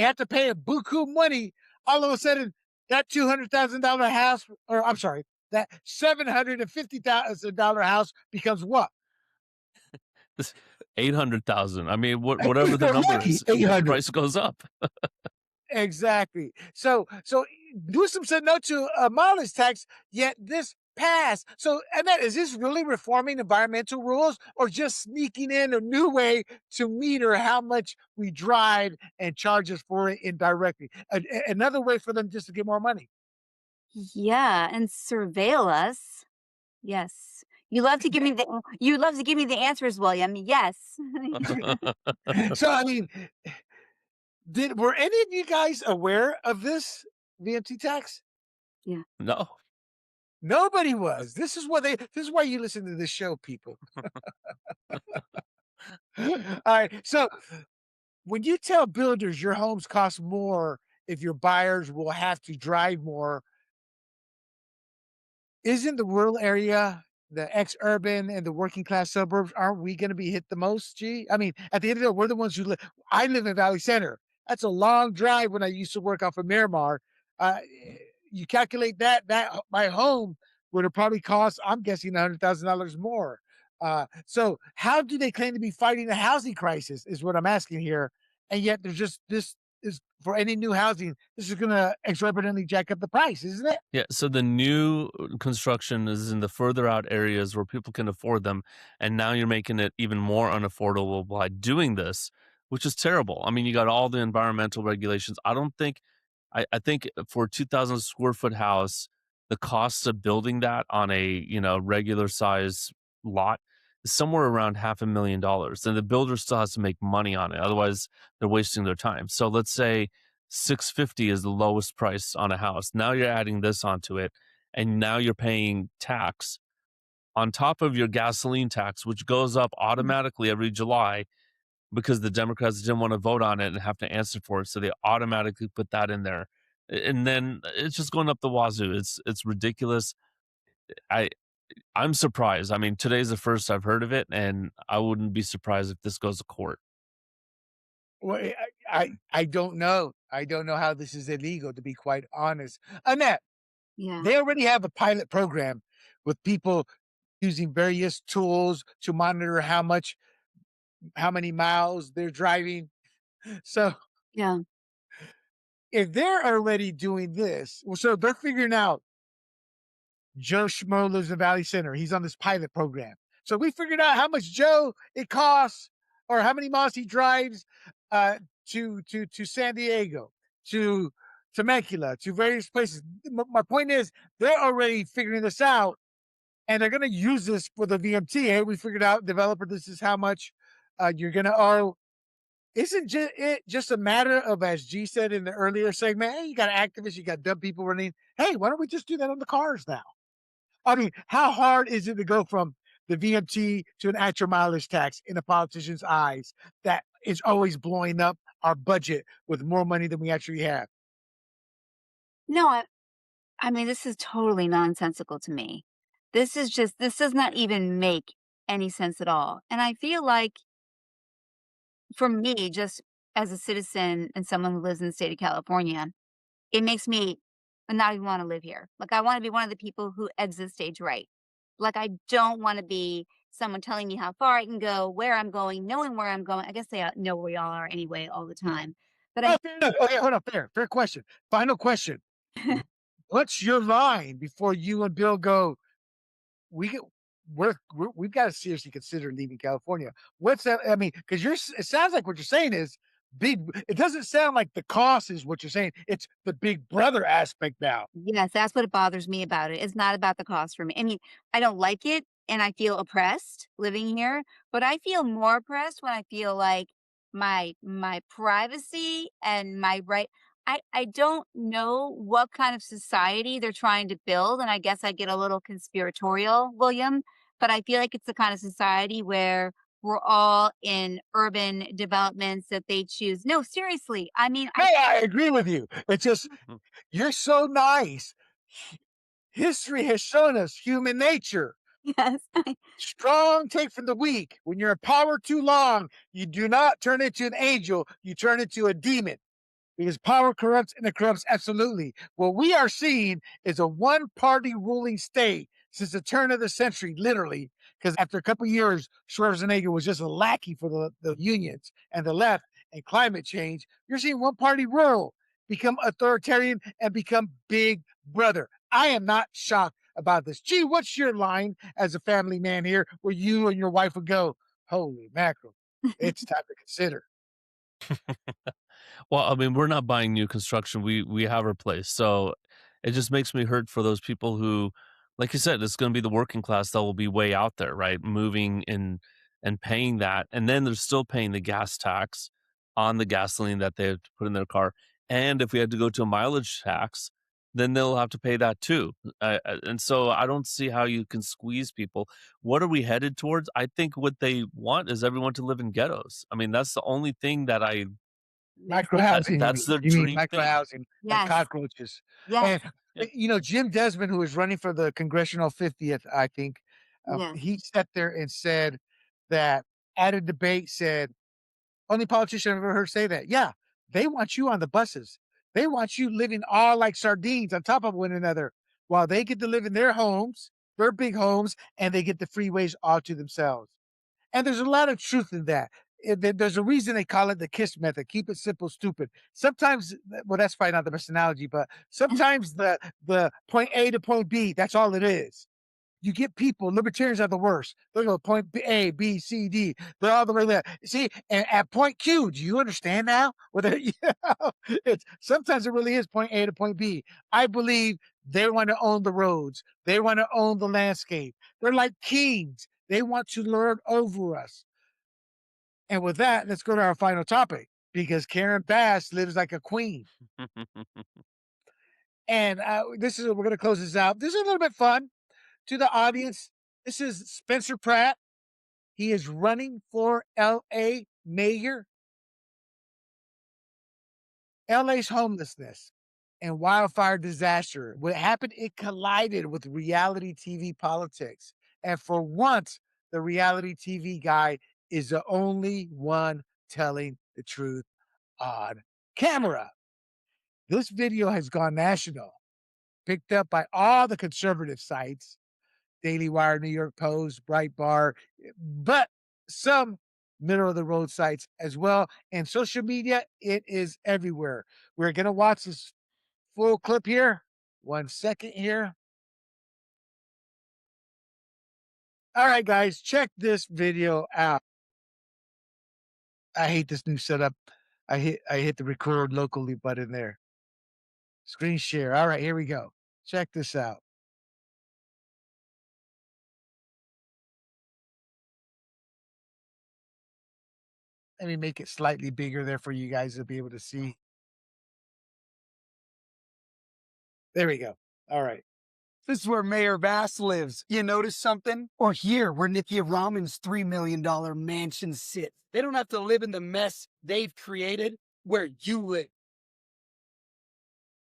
A: have to pay a buku money. All of a sudden, that $200,000 house, or I'm sorry, that $750,000 house becomes what?
C: 800,000. I mean, whatever the number
A: Right,
C: is, the
A: 800.
C: price goes up.
A: Exactly. So Newsom said no to a mileage tax, yet this passed. So, Annette, is this really reforming environmental rules or just sneaking in a new way to meter how much we drive and charge us for it indirectly? Another way for them just to get more money.
B: Yeah, and surveil us. Yes. You love to give me the answers, William. Yes.
A: So, I mean, were any of you guys aware of this VMT tax?
B: Yeah.
C: No.
A: Nobody was. This is why you listen to this show, people. All right. So when you tell builders your homes cost more if your buyers will have to drive more, isn't the rural area, the ex-urban and the working class suburbs, aren't we gonna be hit the most, G? I mean, at the end of the day, we're the ones who live. I live in Valley Center. That's a long drive when I used to work off of Miramar. You calculate that my home would have probably cost, I'm guessing, $100,000 more. So how do they claim to be fighting the housing crisis is what I'm asking here, and yet there's just this is for any new housing, this is gonna exorbitantly jack up the price, isn't it?
C: Yeah, so the new construction is in the further out areas where people can afford them, and now you're making it even more unaffordable by doing this, which is terrible. I mean, you got all the environmental regulations. I think for a 2,000 square foot house, the cost of building that on a, regular size lot is somewhere around $500,000, and the builder still has to make money on it. Otherwise, they're wasting their time. So let's say 650 is the lowest price on a house. Now you're adding this onto it, and now you're paying tax on top of your gasoline tax, which goes up automatically every July because the Democrats didn't want to vote on it and have to answer for it, so they automatically put that in there. And then it's just going up the wazoo. It's ridiculous. I I'm surprised. I mean, today's the first I've heard of it, and I wouldn't be surprised if this goes to court.
A: Well, I don't know. I don't know how this is illegal, to be quite honest. Annette,
B: Yeah.
A: they already have a pilot program with people using various tools to monitor how many miles they're driving. So
B: Yeah.
A: if they're already doing this, well, so they're figuring out Joe Schmo lives in Valley Center. He's on this pilot program. So we figured out how much Joe it costs or how many miles he drives uh, to San Diego, to Temecula, to various places. My point is, they're already figuring this out, and they're going to use this for the VMT. Hey, we figured out, developer, this is how much you're going to owe. Isn't it just a matter of, as G said in the earlier segment, hey, you got activists, you got dumb people running. Hey, why don't we just do that on the cars now? I mean, how hard is it to go from the VMT to an actual mileage tax in a politician's eyes that is always blowing up our budget with more money than we actually have?
B: No, I mean, this is totally nonsensical to me. This does not even make any sense at all. And I feel like for me, just as a citizen and someone who lives in the state of California, it makes me not even want to live here. Like, I want to be one of the people who exit stage right. Like, I don't want to be someone telling me how far I can go, where I'm going, knowing where I'm going. I guess they know where we all are anyway all the time. But I,
A: Oh, fair enough. Okay, hold on. Fair question. Final question. What's your line before you and Bill go? We get, we've got to seriously consider leaving California. What's that? I mean, because it sounds like what you're saying is big. It doesn't sound like the cost is what you're saying. It's the big brother aspect now.
B: yes, that's what bothers me about it. It's not about the cost for me. I mean, I don't like it and I feel oppressed living here, but I feel more oppressed when I feel like my privacy and my right I don't know what kind of society they're trying to build, and I guess I get a little conspiratorial, William, but I feel like it's the kind of society where we're all in urban developments that they choose. No, seriously. I mean, I
A: Hey, I agree with you. It's just you're so nice. History has shown us human nature.
B: yes.
A: Strong take from the weak. When you're in power too long, you do not turn into an angel, you turn into a demon. Because power corrupts and it corrupts absolutely. What we are seeing is a one party ruling state since the turn of the century, literally. Because after a couple of years, Schwarzenegger was just a lackey for the unions and the left and climate change. You're seeing one party rule become authoritarian and become big brother. I am not shocked about this. Gee, what's your line as a family man here where you and your wife would go, holy mackerel, it's time to consider?
C: Well, I mean, we're not buying new construction. We have our place. So it just makes me hurt for those people who, like you said, it's going to be the working class that will be way out there, right? Moving and paying that. And then they're still paying the gas tax on the gasoline that they have to put in their car. And if we had to go to a mileage tax, then they'll have to pay that too. And so I don't see how you can squeeze people. What are we headed towards? I think what they want is everyone to live in ghettos. I mean, that's the only thing that
B: Yes.
A: Micro-housing, you
C: that's
A: mean?
C: their
A: You mean
C: dream thing.
A: micro-housing, like
B: Yes.
A: cockroaches.
B: Yes.
A: And,
C: Yeah.
A: Jim Desmond, who is running for the congressional 50th, I think,
B: Yes.
A: he sat there and said that at a debate said, "Only politician I've ever heard say that." Yeah, they want you on the buses. They want you living all like sardines on top of one another while they get to live in their homes, their big homes, and they get the freeways all to themselves. And there's a lot of truth in that. There's a reason they call it the KISS method. Keep it simple, stupid. Sometimes, well, that's probably not the best analogy, but sometimes the point A to point B, that's all it is. You get people, libertarians are the worst. They go point B, A, B, C, D. They're all the way there. See, and at point Q, do you understand now? Whether it's sometimes it really is point A to point B. I believe they want to own the roads. They want to own the landscape. They're like kings. They want to lord over us. And with that, let's go to our final topic because Karen Bass lives like a queen. And this is we're going to close this out. This is a little bit fun to the audience. This is Spencer Pratt. He is running for LA mayor. LA's homelessness and wildfire disaster. What happened, it collided with reality TV politics. And for once, the reality TV guy is the only one telling the truth on camera. This video has gone national, picked up by all the conservative sites, Daily Wire, New York Post, Breitbart, but some middle of the road sites as well. And social media, it is everywhere. We're going to watch this full clip here. 1 second here. All right, guys, check this video out. I hate this new setup. I hit the record locally button there. Screen share. All right, here we go. Check this out. Let me make it slightly bigger there for you guys to be able to see. There we go. All right.
D: This is where Mayor Vass lives. You notice something? Or here, where Nikia Raman's $3 million mansion sits. They don't have to live in the mess they've created where you live.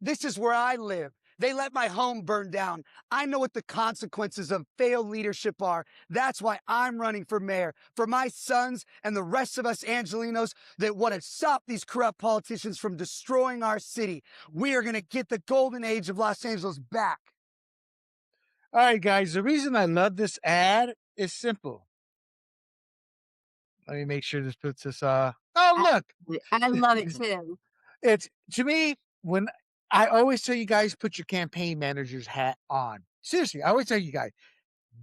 D: This is where I live. They let my home burn down. I know what the consequences of failed leadership are. That's why I'm running for mayor. For my sons and the rest of us Angelinos that want to stop these corrupt politicians from destroying our city. We are going to get the golden age of Los Angeles back.
A: All right, guys. The reason I love this ad is simple. Let me make sure this puts us oh look.
B: I love it too.
A: It's to me, when I always tell you guys put your campaign manager's hat on. Seriously, I always tell you guys,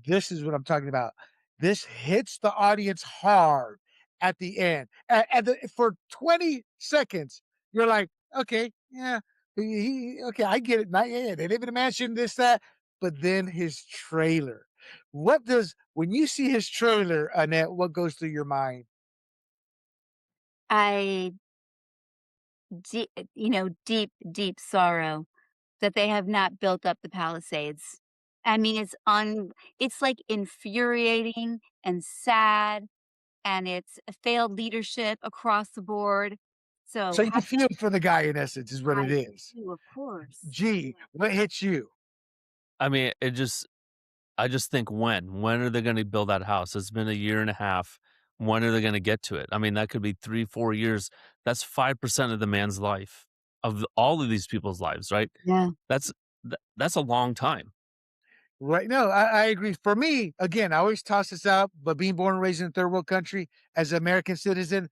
A: this is what I'm talking about. This hits the audience hard at the end. For 20 seconds, you're like, okay, yeah, okay, I get it. Not yeah, they live in a mansion, this, that. But then his trailer. When you see his trailer, Annette, what goes through your mind?
B: I deep, deep sorrow that they have not built up the Palisades. I mean, it's like infuriating and sad and it's a failed leadership across the board. So
A: So you
B: how
A: feel for the guy in essence is what
B: I
A: it is.
B: do, of course.
A: Gee, what hits you?
C: I mean, I just think when are they going to build that house? It's been a year and a half. When are they going to get to it? I mean, that could be 3, 4 years. That's 5% of the man's life, all of these people's lives, right?
B: Yeah.
C: That's that's a long time.
A: Right. No, I agree. For me, again, I always toss this out, but being born and raised in a third world country as an American citizen,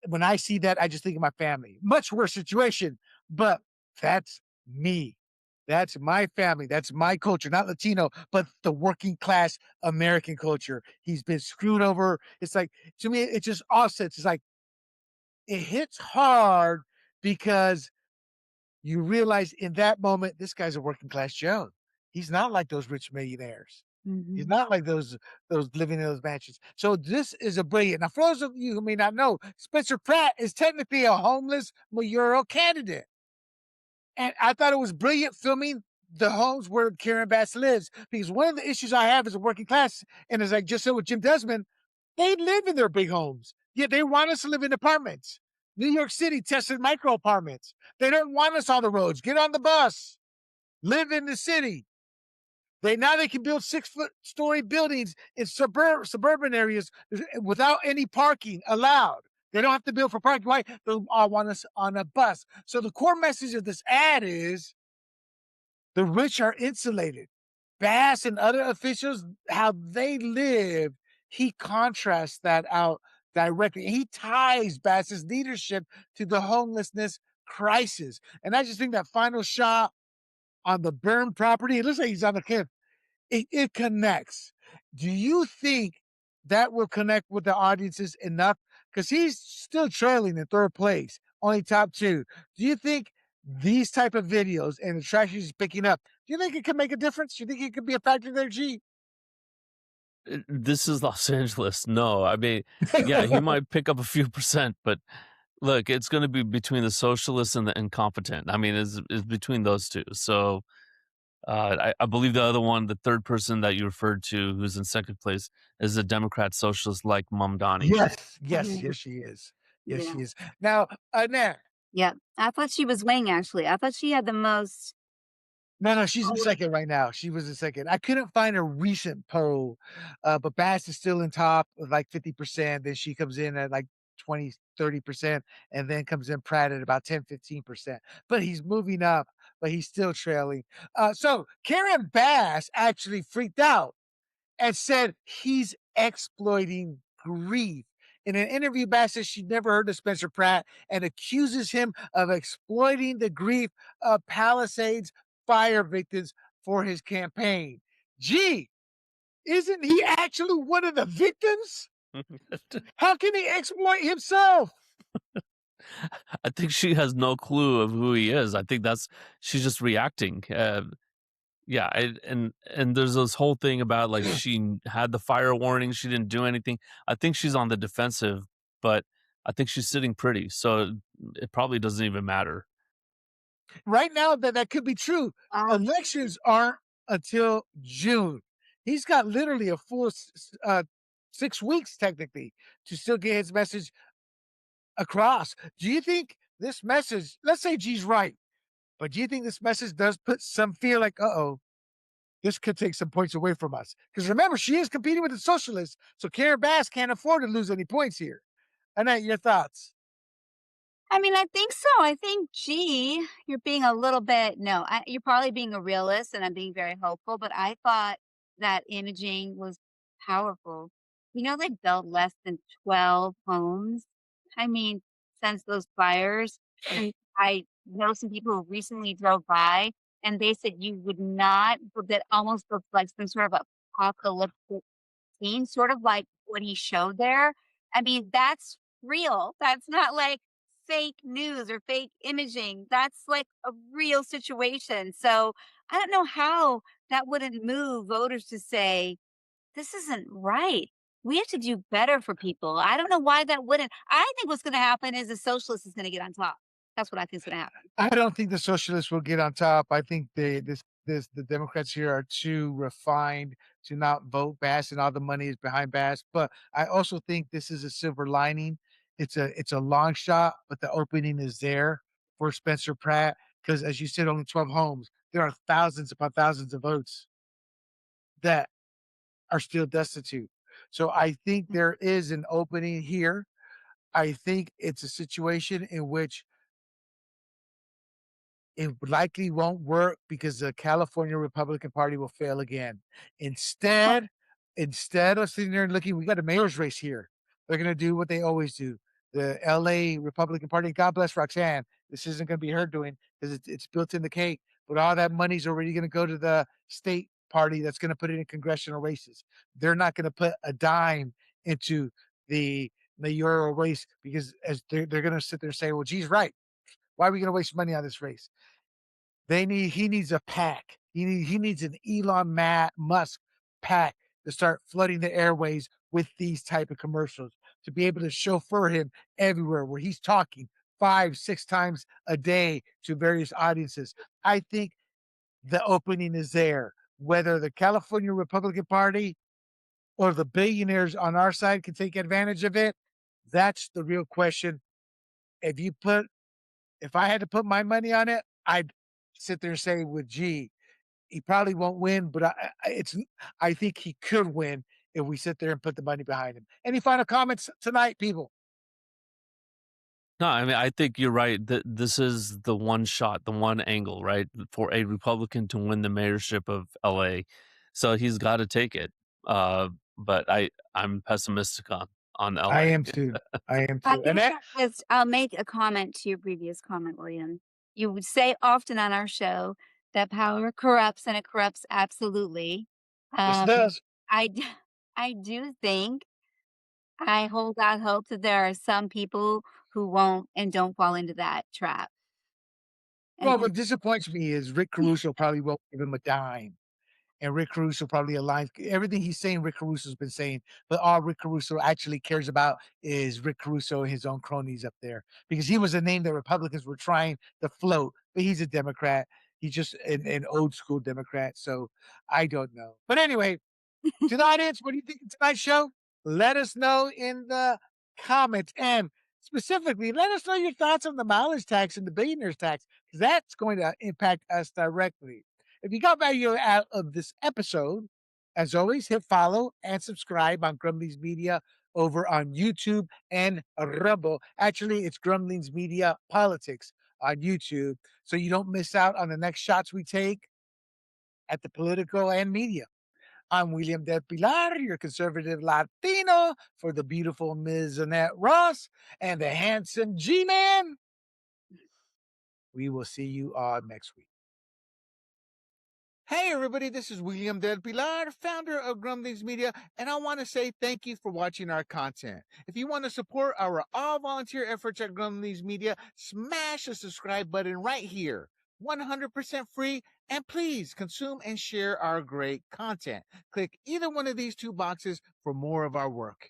A: when I see that, I just think of my family. Much worse situation, but that's me. That's my family. That's my culture, not Latino, but the working class American culture. He's been screwed over. It's like, to me, it just offsets. It's like, it hits hard because you realize in that moment, this guy's a working class Joe. He's not like those rich millionaires. He's
B: Mhm.
A: not like those living in those mansions. So this is a brilliant. Now, for those of you who may not know, Spencer Pratt is technically a homeless mayoral candidate, and I thought it was brilliant filming the homes where Karen Bass lives because one of the issues I have as a working class, and as I just said with Jim Desmond, they live in their big homes. Yet they want us to live in apartments. New York City tested micro apartments. They don't want us on the roads. Get on the bus. Live in the city. They can build 6-foot story buildings in suburban areas without any parking allowed. They don't have to build for parking. Why? They all want us on a bus. So the core message of this ad is the rich are insulated. Bass and other officials, how they live, he contrasts that out directly. He ties Bass's leadership to the homelessness crisis. And I just think that final shot on the burned property, it looks like he's on the cliff. It connects. Do you think that will connect with the audiences enough? Because he's still trailing in third place, only top two. Do you think these type of videos and the traction he's picking up, do you think it could make a difference? Do you think it could be a factor there, G?
C: This is Los Angeles. No, I mean, yeah, he might pick up a few percent, but look, it's going to be between the socialists and the incompetent. I mean, is between those two. So I believe the other one, the third person that you referred to, who's in second place, is a Democrat socialist like Mamdani.
A: Yes, yes,
B: Mhm.
A: yes, she is. Yes,
B: Yeah.
A: she is. Now, Annette,
B: Yeah. I thought she was winning, actually. I thought she had the most.
A: no, no, she's in second right now. She was in second. I couldn't find a recent poll, but Bass is still in top with like 50%. Then she comes in at like 20, 30%, and then comes in Pratt at about 10, 15%. But he's moving up, but he's still trailing. So Karen Bass actually freaked out and said he's exploiting grief. In an interview, Bass says she'd never heard of Spencer Pratt and accuses him of exploiting the grief of Palisades fire victims for his campaign. Gee, isn't he actually one of the victims? How can he exploit himself?
C: I think she has no clue of who he is. I think that's she's just reacting. Yeah, and there's this whole thing about like had the fire warning, she didn't do anything. I think she's on the defensive, but I think she's sitting pretty, so it probably doesn't even matter.
A: Right now, that could be true.
B: Um,
A: Elections aren't until June. He's got literally a full 6 weeks technically to still get his message across. Do you think this message, let's say G's right, but do you think this message does put some fear like, uh-oh, this could take some points away from us? Because remember, she is competing with the socialists, so Karen Bass can't afford to lose any points here. Annette, your thoughts?
B: I mean, I think so. I think, gee, you're being a little bit, no, you're probably being a realist and I'm being very hopeful, but I thought that imaging was powerful. They built less than 12 homes. I mean, since those fires, and I know some people who recently drove by and they said you would not, that almost looked like some sort of apocalyptic scene, sort of like what he showed there. I mean, that's real. That's not like fake news or fake imaging. That's like a real situation. So I don't know how that wouldn't move voters to say, this isn't right. We have to do better for people. I don't know why that wouldn't. I think what's going to happen is the socialist is going to get on top. That's what I think is going to happen.
A: I don't think the socialists will get on top. I think this the Democrats here are too refined to not vote Bass, and all the money is behind Bass. But I also think this is a silver lining. It's a long shot, but the opening is there for Spencer Pratt because, as you said, only 12 homes. There are thousands upon thousands of votes that are still destitute. So I think there is an opening here. I think it's a situation in which it likely won't work because the California Republican Party will fail again. Instead, instead of sitting there and looking, we got a mayor's race here. They're going to do what they always do. The LA Republican Party, God bless Roxanne. This isn't going to be her doing because it's built in the cake. But all that money's already going to go to the state party that's going to put it in congressional races. They're not going to put a dime into the mayoral race because as they're going to sit there and say, well, geez, right. Why are we going to waste money on this race? He needs a pack. He needs an Musk pack to start flooding the airways with these type of commercials to be able to chauffeur him everywhere where he's talking 5, 6 times a day to various audiences. I think the opening is there. Whether the California Republican Party or the billionaires on our side can take advantage of it, that's the real question. If you put if I had to put my money on it, I'd sit there and say, "Well, gee, he probably won't win, but I think he could win if we sit there and put the money behind him." Any final comments tonight, people?
C: No, I mean, I think you're right. That this is the one shot, the one angle, right, for a Republican to win the mayorship of LA. So he's got to take it. But I'm pessimistic on
A: I
C: LA.
A: am too. I am too.
B: Can
A: And that
B: I just I'll make a comment to your previous comment, William. You would say often on our show that power corrupts and it corrupts absolutely.
A: yes, it
B: Um,
A: does.
B: I d I do think I hold out hope that there are some people who won't and don't fall into that trap.
A: Well,
B: And
A: what disappoints me is Rick Caruso probably won't give him a dime. And Rick Caruso probably aligns everything he's saying. Rick Caruso's been saying, but all Rick Caruso actually cares about is Rick Caruso and his own cronies up there because he was a name that Republicans were trying to float, but he's a Democrat. He's just an old school Democrat. So I don't know. But anyway, to the audience, what do you think of tonight's show? Let us know in the comments. And specifically, let us know your thoughts on the mileage tax and the billionaire's tax, because that's going to impact us directly. If you got value out of this episode, as always, hit follow and subscribe on Grumblings Media over on YouTube and Rumble. Actually, it's Grumblings Media Politics on YouTube, so you don't miss out on the next shots we take at the political and media. I'm William Del Pilar, your conservative Latino, for the beautiful Ms. Annette Ross and the handsome G-Man. We will see you all next week. Hey, everybody, this is William Del Pilar, founder of Grumblings Media, and I want to say thank you for watching our content. If you want to support our all-volunteer efforts at Grumblings Media, smash the subscribe button right here. 100% free, and please consume and share our great content. Click either one of these two boxes for more of our work.